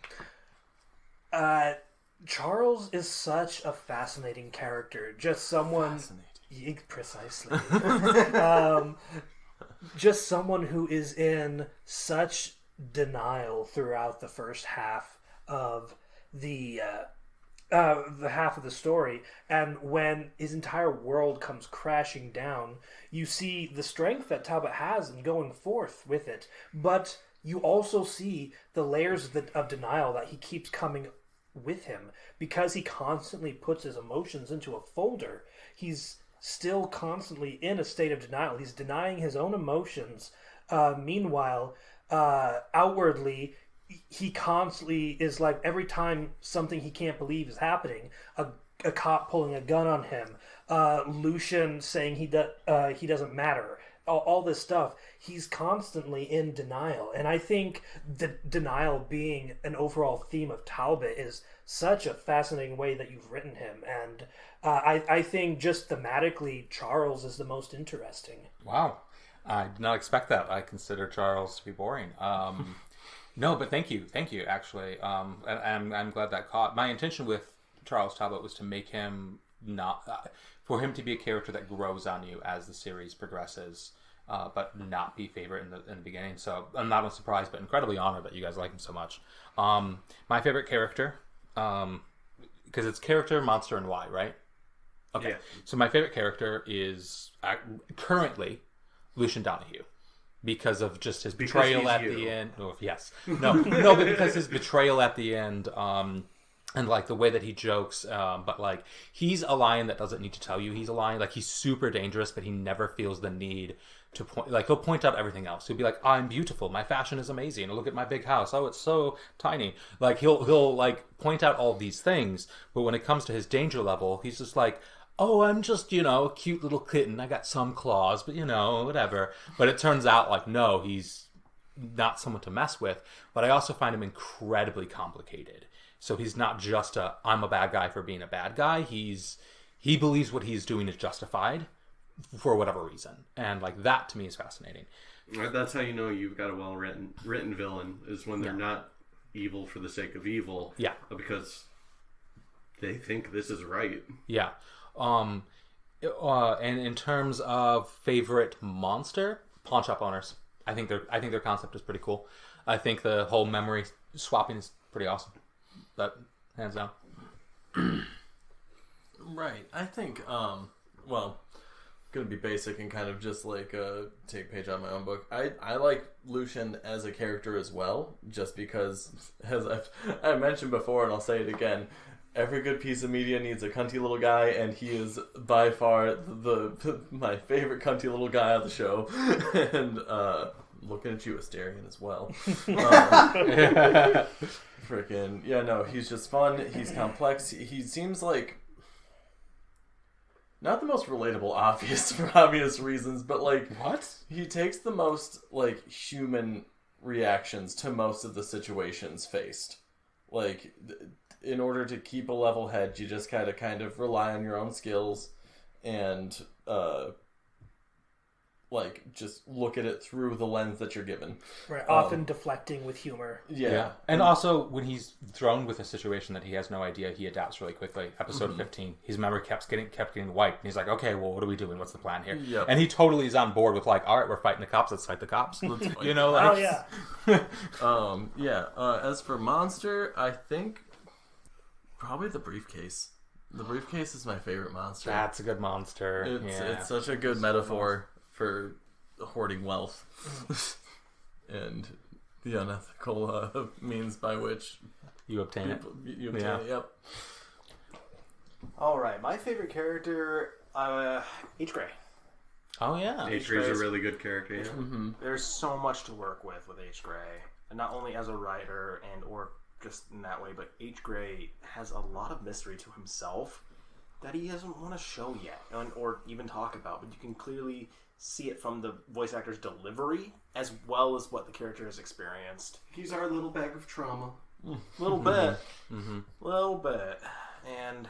Charles is such a fascinating character. Just someone... Precisely. Just someone who is in such denial throughout the first half of the half of the story, and when his entire world comes crashing down, you see the strength that Talbot has in going forth with it, but you also see the layers of denial that he keeps coming with him because he constantly puts his emotions into a folder. He's still constantly in a state of denial. He's denying his own emotions. Meanwhile, outwardly, he constantly is like, every time something he can't believe is happening, a cop pulling a gun on him, Lucian saying he doesn't matter, all this stuff, he's constantly in denial. And I think the denial being an overall theme of Talbot is such a fascinating way that you've written him. And I think just thematically, Charles is the most interesting. Wow. I did not expect that. I consider Charles to be boring. No, but thank you, actually. And I'm glad that caught. My intention with Charles Talbot was to make him for him to be a character that grows on you as the series progresses, but not be favorite in the beginning. So I'm not surprised, but incredibly honored that you guys like him so much. My favorite character, because it's character, monster, and why, right? Okay. Yeah. So my favorite character is currently Lucian Donahue. Because of just his betrayal at the end. Oh, yes. No, but because his betrayal at the end, and like the way that he jokes, but like he's a lion that doesn't need to tell you he's a lion. Like he's super dangerous, but he never feels the need to point. Like he'll point out everything else. He'll be like, "I'm beautiful. My fashion is amazing. Look at my big house. Oh, it's so tiny." Like he'll like point out all these things, but when it comes to his danger level, he's just like, "Oh, I'm just, a cute little kitten. I got some claws, but, whatever." But it turns out, like, no, he's not someone to mess with. But I also find him incredibly complicated. So he's not just I'm a bad guy for being a bad guy. He believes what he's doing is justified for whatever reason. And, like, that to me is fascinating. That's how you know you've got a well-written villain, is when they're not evil for the sake of evil. Yeah. Because they think this is right. Yeah. And in terms of favorite monster, pawn shop owners. I think their concept is pretty cool. I think the whole memory swapping is pretty awesome. But hands down. Right. I think gonna be basic and kind of just like take a page out of my own book. I like Lucian as a character as well, just because, as I mentioned before, and I'll say it again, every good piece of media needs a cunty little guy, and he is by far my favorite cunty little guy on the show. And looking at you, Asterion, as well. He's just fun. He's complex. He seems like not the most relatable, obvious for obvious reasons, but like what? He takes the most like human reactions to most of the situations faced. Like, in order to keep a level head, you just kind of rely on your own skills and just look at it through the lens that you're given. Right, often deflecting with humor. Yeah. And also, when he's thrown with a situation that he has no idea, he adapts really quickly. Episode 15, his memory kept getting wiped. And he's like, okay, well, what are we doing? What's the plan here? Yep. And he totally is on board with like, all right, we're fighting the cops. Let's fight the cops. As for monster, I think probably the briefcase. The briefcase is my favorite monster. That's a good monster. It's such a good metaphor for hoarding wealth and the unethical means by which you obtain it. You obtain it. Yep. All right, my favorite character, H. Gray. Oh yeah, H. Gray's a really good character. Yeah. Mm-hmm. There's so much to work with H. Gray, and not only as a writer or just in that way, but H. Gray has a lot of mystery to himself that he doesn't want to show yet, or even talk about. But you can clearly see it from the voice actor's delivery as well as what the character has experienced. He's our little bag of trauma. Little bit. Little bit. And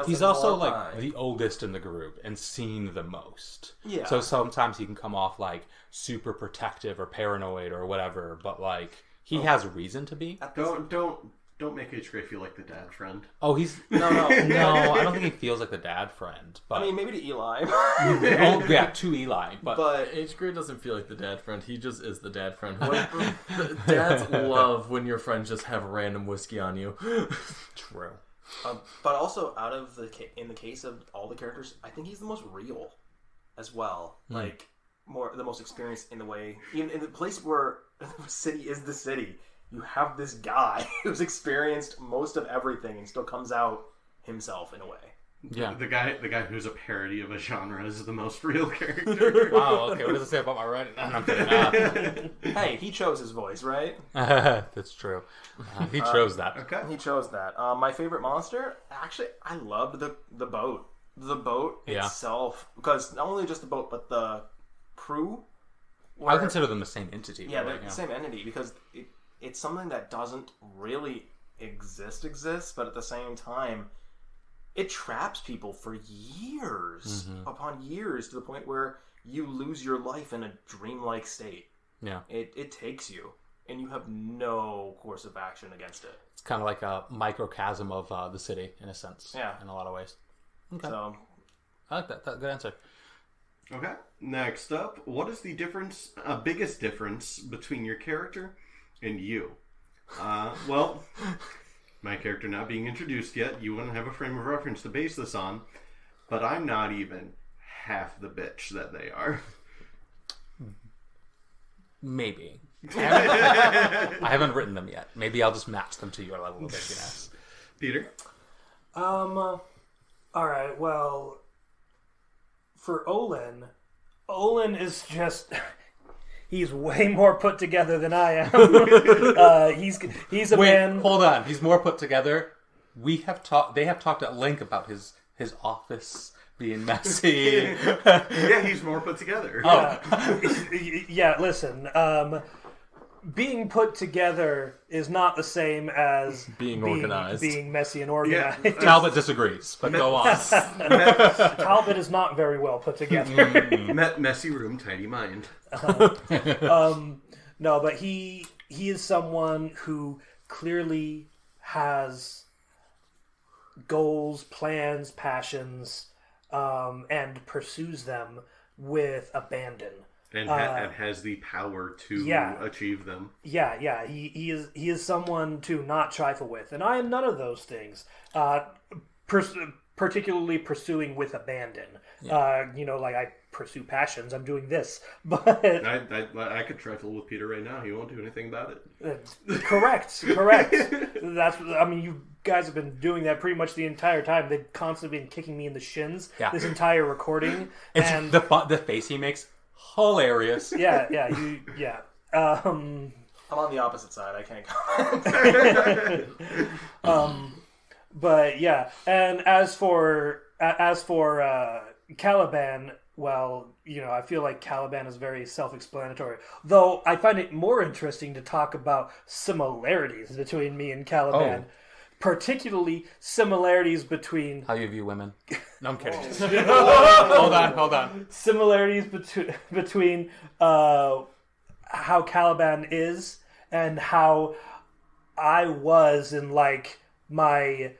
he's also like the oldest in the group and seen the most. Yeah. So sometimes he can come off like super protective or paranoid or whatever, but like he has reason to be. Don't Don't make H. Gray feel like the dad friend. Oh, he's no. I don't think he feels like the dad friend. But I mean, maybe to Eli. oh yeah, to Eli. But H. Gray doesn't feel like the dad friend. He just is the dad friend. Dads love when your friends just have random whiskey on you. True. But also, in the case of all the characters, I think he's the most real, as well. Like the most experienced in the way, even in the place where the city is the city. You have this guy who's experienced most of everything and still comes out himself in a way. Yeah. The guy who's a parody of a genre is the most real character. Wow. Okay. What does it say about my writing? No, I'm kidding. Hey, he chose his voice, right? That's true. He chose that. Okay. He chose that. My favorite monster, actually, I loved the boat. The boat itself, because not only just the boat, but the crew. I consider them the same entity. Yeah, really, they're the same entity because it's something that doesn't really exist, but at the same time, it traps people for years upon years to the point where you lose your life in a dreamlike state. Yeah. It takes you, and you have no course of action against it. It's kind of like a microcosm of the city, in a sense. Yeah. In a lot of ways. Okay. So, I like that. Good answer. Okay. Next up, what is the biggest difference between your character and you? Well, my character not being introduced yet, you wouldn't have a frame of reference to base this on, but I'm not even half the bitch that they are. Maybe. I haven't written them yet. Maybe I'll just match them to your level of bitchiness. Peter? All right, well, for Olin is just... He's way more put together than I am. He's a man... Hold on. He's more put together. They have talked at length about his office being messy. Yeah, he's more put together. Yeah, listen. Being put together is not the same as being organized. Being messy and organized. Yeah. Talbot disagrees, but go on. Talbot is not very well put together. Messy room, tidy mind. No, but he is someone who clearly has goals, plans, passions, and pursues them with abandon. And has the power to achieve them. Yeah. He is someone to not trifle with, and I am none of those things. Particularly pursuing with abandon. Yeah. Like I pursue passions. I'm doing this, but I could trifle with Peter right now. He won't do anything about it. Correct. You guys have been doing that pretty much the entire time. They've constantly been kicking me in the shins this entire recording. And the face he makes, hilarious. Yeah. I'm on the opposite side. I can't comment. But yeah, and as for Caliban, well, I feel like Caliban is very self-explanatory. Though I find it more interesting to talk about similarities between me and Caliban. Oh. Particularly similarities between... How you view women. No, I'm kidding. Hold on. Similarities between how Caliban is and how I was in my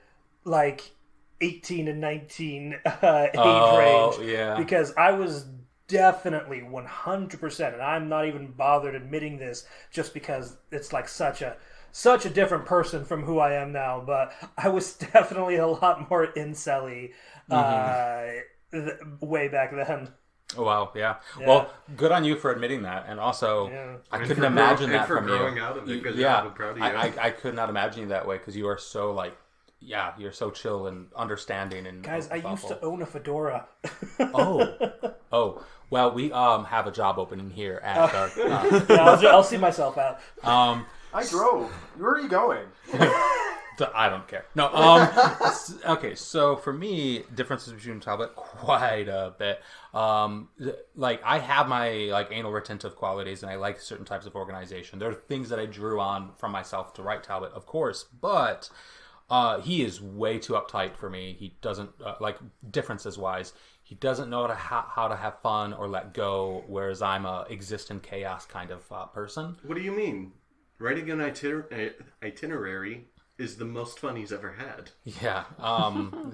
18 and 19 age range. Yeah. Because I was definitely 100%, and I'm not even bothered admitting this just because it's such a different person from who I am now, but I was definitely a lot more incel-y way back then. Oh, wow, yeah. Well, good on you for admitting that, and also, I couldn't imagine that from you. Out of it, yeah, I'm proud of you. I could not imagine you that way, because you are so, you're so chill and understanding. And guys, I used to own a fedora. Oh. Well, we have a job opening here at our... I'll see myself out. I drove. Where are you going? I don't care. No. Okay. So for me, differences between Talbot quite a bit. I have my anal retentive qualities, and I like certain types of organization. There are things that I drew on from myself to write Talbot, of course, but he is way too uptight for me. He doesn't differences wise. He doesn't know how to have fun or let go, whereas I'm a exist in chaos kind of person. What do you mean? Writing an itinerary is the most fun he's ever had? Yeah,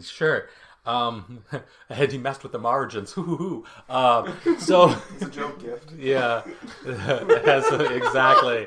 sure. Had he messed with the margins? So It's a joke gift. yeah, exactly.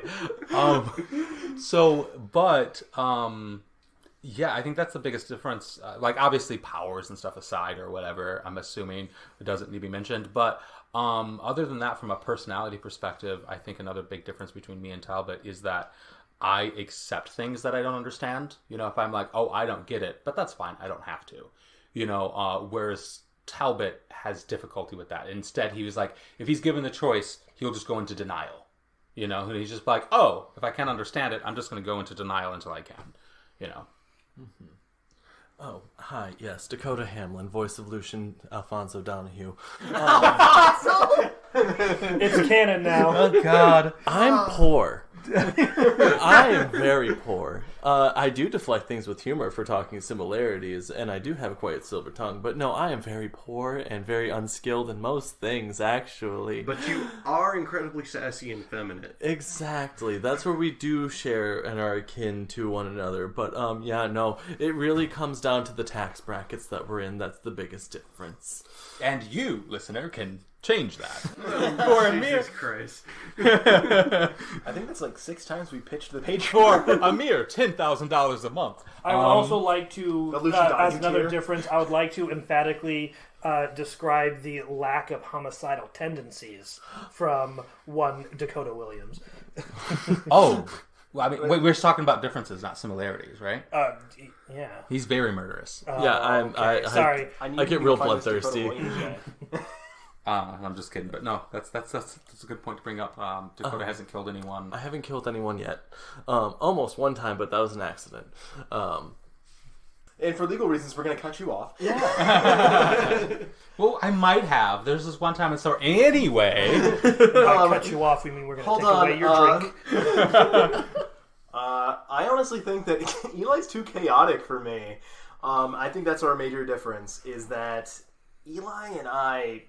Yeah, I think that's the biggest difference. Like, obviously, powers and stuff aside or whatever, I'm assuming it doesn't need to be mentioned. But other than that, from a personality perspective, I think another big difference between me and Talbot is that I accept things that I don't understand. You know, if I'm like, oh, I don't get it, but that's fine. I don't have to. You know, whereas Talbot has difficulty with that. Instead, he was like, if he's given the choice, he'll just go into denial. You know, and he's just like, oh, if I can't understand it, I'm just going to go into denial until I can. You know. Mm-hmm. Oh, hi, yes, Dakota Hamlin, voice of Lucian Alfonso Donahue. It's canon now. Oh, God. I'm poor. I am very poor. I do deflect things with humor for talking similarities, and I do have quite a silver tongue, but no, I am very poor and very unskilled in most things, actually. But you are incredibly sassy and feminine. Exactly. That's where we do share and are akin to one another. But, yeah, no, it really comes down to the tax brackets that we're in. That's the biggest difference. And you, listener, can change that. For a mere Christ. I think that's like 6 times we pitched the Patreon. For a mere $10,000 a month. I would also like to, The Lucian as Donahue another tier. difference, I would like to emphatically describe the lack of homicidal tendencies from one Dakota Williams. Oh. Well, I mean, wait, we're talking about differences, not similarities, right? Yeah. He's very murderous. Yeah, Okay, sorry. I get real bloodthirsty. I'm just kidding, but no, that's a good point to bring up. Dakota hasn't killed anyone. I haven't killed anyone yet. Almost one time, but that was an accident. And for legal reasons, we're going to cut you off. Well, I might have. There's this one time in store. Anyway, I cut you off. We mean we're going to Hold take on. away your drink. I honestly think that Eli's too chaotic for me. I think that's our major difference, is that Eli and I...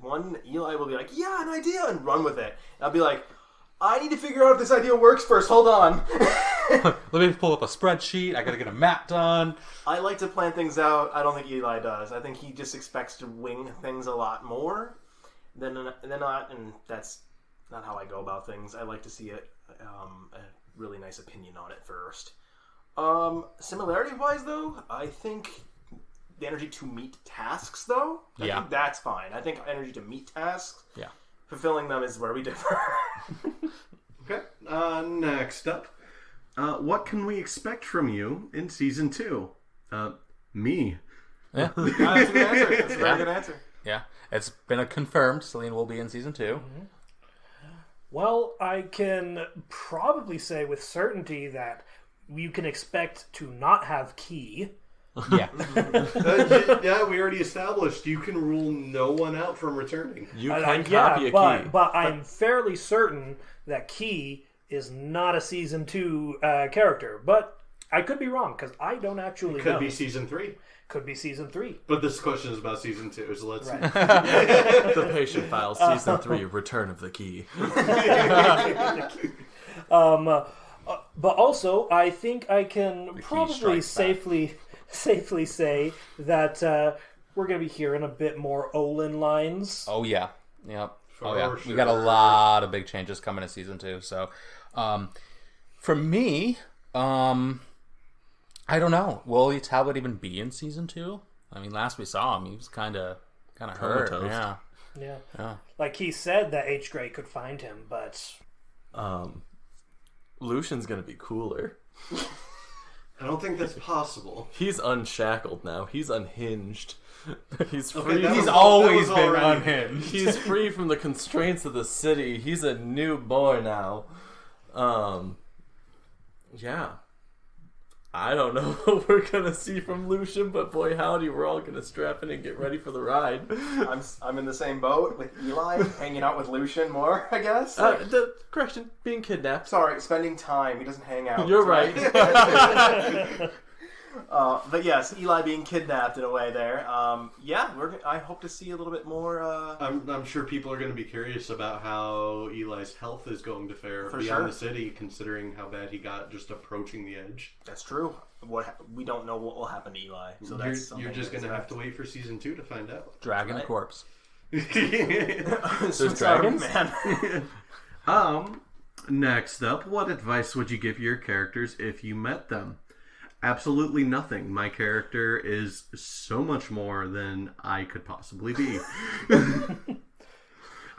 Eli will be like, yeah, an idea, and run with it. And I'll be like, I need to figure out if this idea works first. Hold on. let me pull up a spreadsheet. I gotta get a map done. I like to plan things out. I don't think Eli does. I think he just expects to wing things a lot more than not, and that's not how I go about things. I like to see a really nice opinion on it first. Similarity-wise, though, I think the energy to meet tasks, though, I think that's fine. I think energy to meet tasks, fulfilling them is where we differ. Okay, next up. What can we expect from you in Season 2? Me. Yeah. That's a good answer. That's a very good answer. Yeah. It's been confirmed. Celine will be in Season 2. Mm-hmm. Well, I can probably say with certainty that you can expect to not have Key. Yeah. Yeah, we already established you can rule no one out from returning. You can copy a key. But I'm fairly certain that Key is not a Season 2 character. But I could be wrong, because I don't actually know. Could be Season 3. Could be Season 3. But this question is about Season 2, so let's... Right. The Patient Files, Season 3, Return of the Key. But also, I think I can probably safely say that we're going to be hearing a bit more Olin lines. Oh, yeah. Yep. For Sure. sure. We got a lot of big changes coming in Season 2. So, for me, I don't know. Will Talbot even be in Season 2? I mean, last we saw him, he was kind of hurt. Comatose. Yeah. Like he said that H. Gray could find him, but... Lucian's gonna be cooler. I don't think that's possible. He's unshackled now. He's unhinged. He's free. that He's was always been already- unhinged. He's free from the constraints of the city. He's a new boy now. Yeah. I don't know what we're gonna see from Lucian, but boy howdy, we're all gonna strap in and get ready for the ride. I'm in the same boat with Eli, hanging out with Lucian more, I guess. Correction, being kidnapped. Sorry, spending time. He doesn't hang out. You're right. But yes, Eli being kidnapped in a way there. I hope to see a little bit more. I'm sure people are going to be curious about how Eli's health is going to fare beyond the city, considering how bad he got just approaching the edge. That's true. We don't know what will happen to Eli, so You're just going to have to wait for season 2 to find out. Dragon corpse. There's dragons, man. Next up, what advice would you give your characters if you met them? Absolutely nothing. My character is so much more than I could possibly be.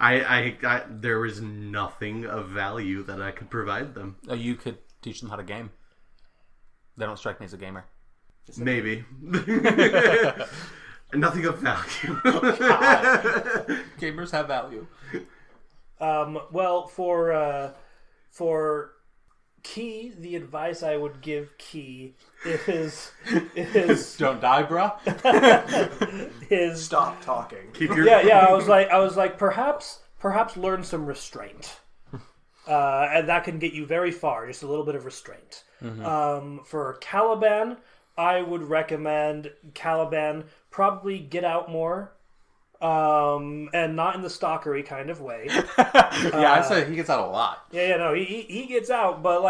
There is nothing of value that I could provide them. Oh, you could teach them how to game. They don't strike me as a gamer. Maybe. Nothing of value. Gamers have value. Well, for Key, the advice I would give Key is Don't die, bruh. is Stop talking. I was like perhaps learn some restraint, and that can get you very far. Just a little bit of restraint. For Caliban, I would recommend Caliban probably get out more. And not in the stalkery kind of way. I'd say he gets out a lot. He gets out, but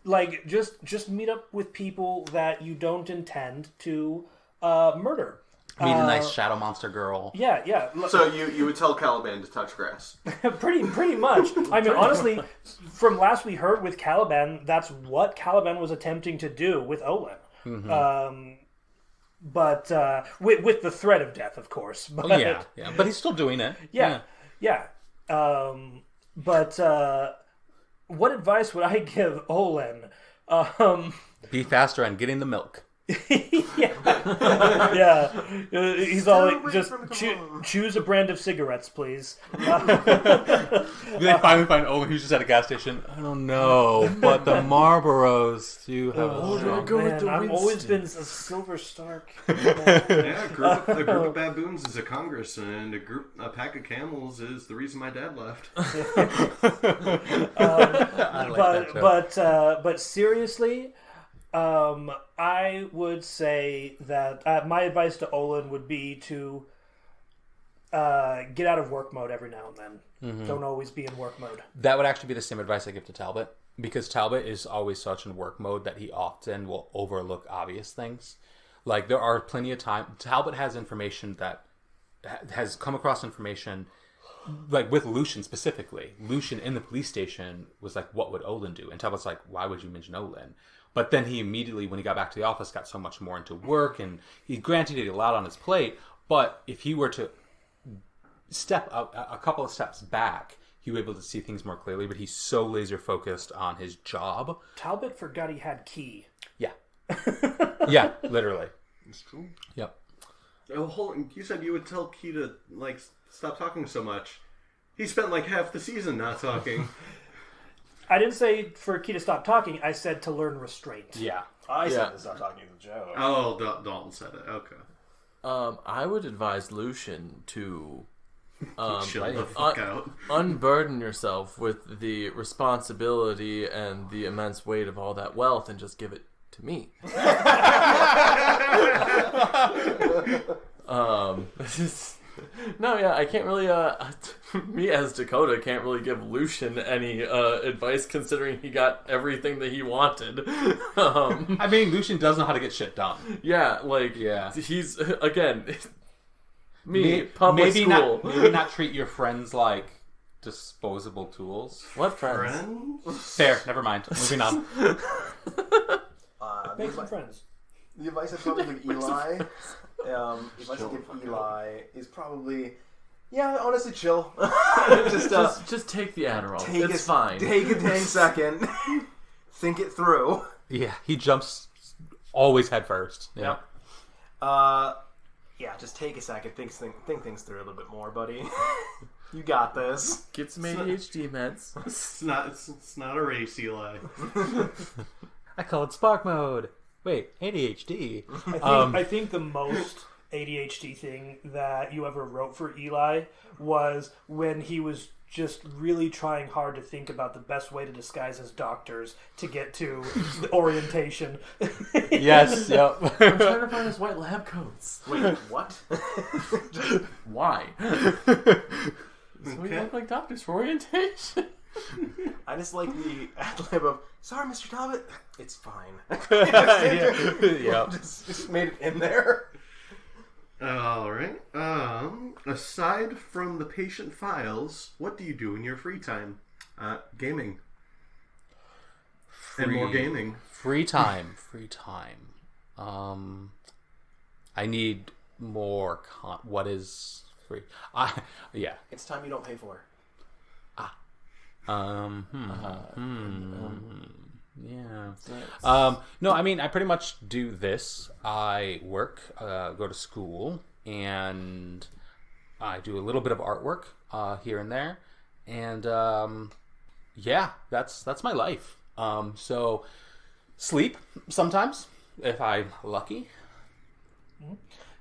like just meet up with people that you don't intend to murder. Meet a nice shadow monster girl. Yeah. So you would tell Caliban to touch grass? pretty much. I mean, honestly, from last we heard with Caliban, that's what Caliban was attempting to do with Olin. But with the threat of death, of course. But, but he's still doing it. Yeah. But what advice would I give Olin? Be faster on getting the milk. Yeah. He's all like, just choose a brand of cigarettes, please. They finally find Olin who's just at a gas station. I don't know, but the Marlboros do have a strong... I've always been a Silver Stark. A group of baboons is a Congress, and a pack of camels is the reason my dad left. But seriously, I would say that my advice to Olin would be to get out of work mode every now and then. Don't always be in work mode. That would actually be the same advice I give to Talbot, because Talbot is always such in work mode that he often will overlook obvious things. Like, there are plenty of time. Talbot has information that has come across information, like with Lucian specifically. Lucian in the police station was like, what would Olin do? And Talbot's like, why would you mention Olin? But then he immediately, when he got back to the office, got so much more into work, and he granted a lot on his plate. But if he were to step up a couple of steps back, he would be able to see things more clearly. But he's so laser focused on his job. Talbot forgot he had Key. Yeah. Yeah, literally. It's true. Yep. Oh, you said you would tell Key to stop talking so much. He spent half the season not talking. I didn't say for Key to stop talking. I said to learn restraint. Yeah. I said to stop talking to Joe. Oh, Dalton said it. Okay. I would advise Lucian to chill the fuck out. Unburden yourself with the responsibility and the immense weight of all that wealth, and just give it to me. I can't really. Me as Dakota can't really give Lucian any advice, considering he got everything that he wanted. I mean, Lucian does know how to get shit done. He's again. Public school. Maybe not treat your friends like disposable tools. What friends? Fair. Never mind. Moving on. Make some friends. The advice I'd probably give Eli, is probably, honestly, chill. just take the Adderall. It's fine. Take a 10-second. Think it through. Yeah, he jumps always head first. Yeah. Just take a second. Think things through a little bit more, buddy. You got this. Get some ADHD meds. It's not a race, Eli. I call it spark mode. Wait, ADHD. I think the most ADHD thing that you ever wrote for Eli was when he was just really trying hard to think about the best way to disguise as doctors to get to the orientation. Yes, yep. I'm trying to find his white lab coats. Wait, what? Why? So we look like doctors for orientation. I just like the ad-lib of, sorry, Mr. Talbot. It's fine. Yep. just made it in there. All right. Aside from the patient files, what do you do in your free time? Gaming. And more gaming. Free time. I need more. What is free? Yeah. It's time you don't pay for. Yeah. No, I mean, I pretty much do this. I work, go to school, and I do a little bit of artwork here and there, and yeah, that's my life. So sleep sometimes if I'm lucky.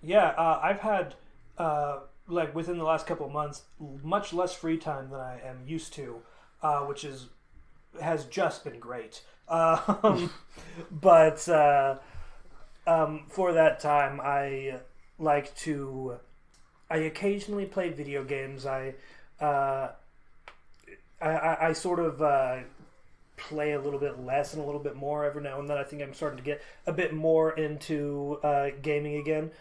Yeah, I've had like within the last couple of months much less free time than I am used to, which has just been great. But for that time, I occasionally play video games. I sort of play a little bit less and a little bit more every now and then. I think I'm starting to get a bit more into gaming again.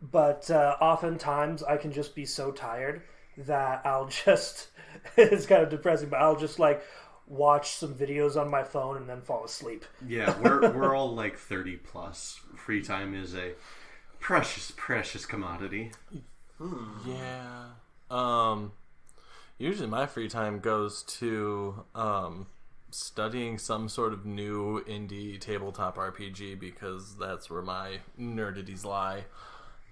But oftentimes I can just be so tired that I'll just it's kind of depressing, but I'll just like watch some videos on my phone and then fall asleep. Yeah, we're all like 30 plus. Free time is a precious commodity. Yeah. Usually my free time goes to studying some sort of new indie tabletop RPG because that's where my nerdities lie.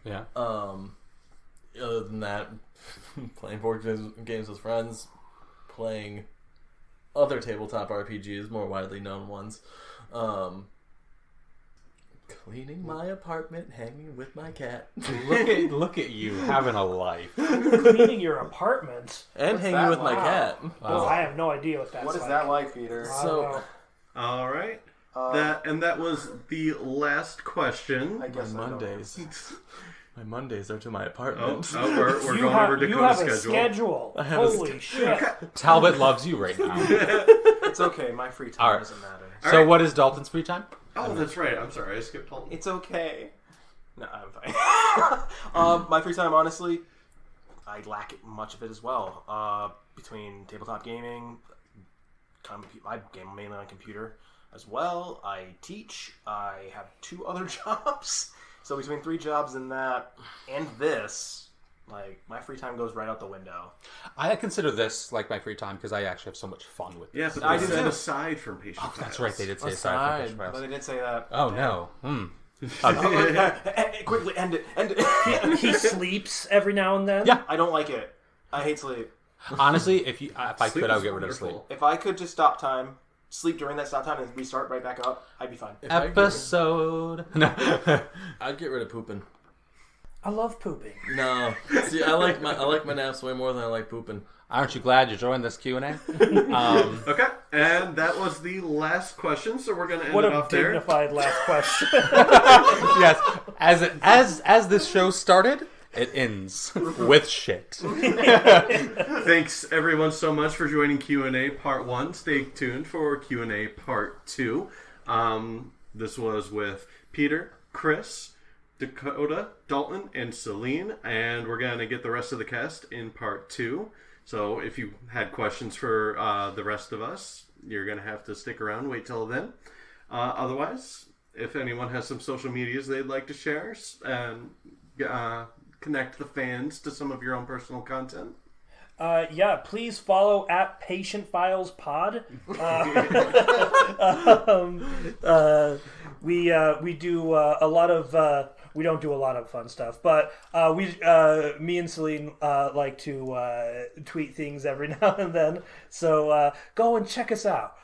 Yeah. Other than that, playing board games with friends, playing other tabletop RPGs, more widely known ones, cleaning my apartment, hanging with my cat, Look at you having a life. Cleaning your apartment. and hanging with my cat. Well, I have no idea what that's What is like. that like, Peter? So All right. That was the last question. I guess my Mondays are to my Oh, apartment. we're You going have, over you have Dakota's a schedule. Holy shit. Talbot loves you right now. It's okay. My free time All right. doesn't matter. So right. what is Dalton's free time? Oh, that's right. I'm sorry. I skipped all. It's okay. No, I'm fine. My free time, honestly, I lack much of it as well. Between tabletop gaming, I game mainly on computer as well. I teach. I have 2 other jobs. So between 3 jobs and that, and this, like, my free time goes right out the window. I consider this like my free time because I actually have so much fun with it. Yeah, but I that's did too. aside from patient files. That's right, they did say Aside, aside from But they did say that. Oh no. Quickly, end it. He sleeps every now and then. Yeah. I don't like it. I hate sleep. Honestly, if I Sleep could, I would is get rid of wonderful. sleep. If I could just stop time, sleep during that stop time, and restart right back up, I'd be fine. Episode. No. I'd get rid of pooping. I love pooping. No, see, I like my naps way more than I like pooping. Aren't you glad you joined this Q&A? Okay, and that was the last question, so we're going to end What it a off there. dignified last question. Yes. As this show started, it ends with shit. Thanks everyone so much for joining Q&A Part 1. Stay tuned for Q&A Part 2. This was with Peter, Chris, Dakota, Dalton, and Celine, and we're going to get the rest of the cast in Part 2. So if you had questions for the rest of us, you're going to have to stick around, wait till then. Otherwise, if anyone has some social medias they'd like to share and connect the fans to some of your own personal content. Yeah, please follow at Patient Files Pod. We do a lot of. We don't do a lot of fun stuff, but me and Celine like to tweet things every now and then. So go and check us out.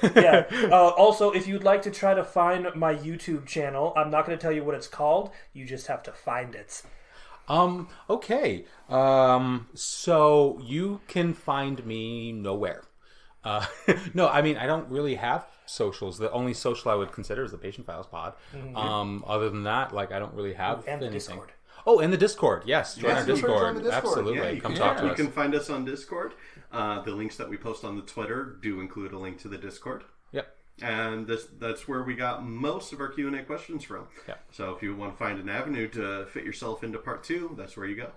Yeah. Also, if you'd like to try to find my YouTube channel, I'm not going to tell you what it's called. You just have to find it. Okay. So you can find me nowhere. No, I mean, I don't really have socials. The only social I would consider is the Patient Files pod. Other than that, like, I don't really have And the anything. Discord. Oh, and the Discord. Yes, join our Yes, Discord. join the Discord. Absolutely. Yeah, you Come can, talk to you us. can find us on Discord. The links that we post on the Twitter do include a link to the Discord. Yep. And that's where we got most of our Q&A questions from. Yeah. So if you want to find an avenue to fit yourself into part 2, that's where you go.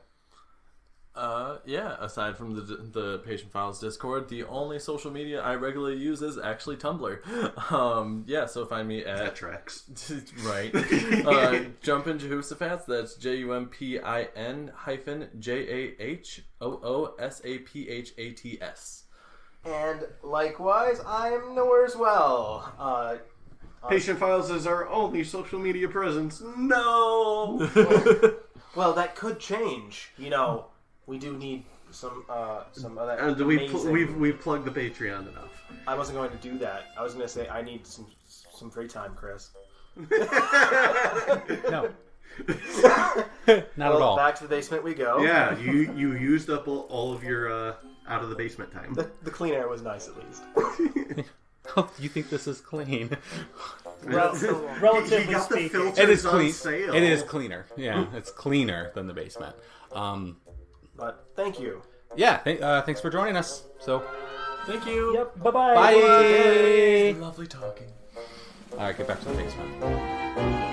Yeah, aside from the Patient Files Discord, the only social media I regularly use is actually Tumblr. Yeah, so find me That at... tracks. Right. Jumpin' Jehoshaphat, that's JUMPIN-JAHOOSAPHATS. And likewise, I'm nowhere as well. Patient Files is our only social media presence. No! Well, that could change. You know, we do need some of that. And amazing... we've plugged the Patreon enough. I wasn't going to do that. I was going to say I need some free time, Chris. No. Not at all. Back to the basement we go. Yeah, you used up all of your out of the basement time. The clean air was nice, at least. Oh, you think this is clean? Relatively You got the speaking. filters It is on clean. sale. It is cleaner. Yeah, it's cleaner than the basement. But thank you. Yeah. Thanks for joining us. So, Thank you. Yep. Bye-bye. bye. Lovely talking. All right, get back to the basement.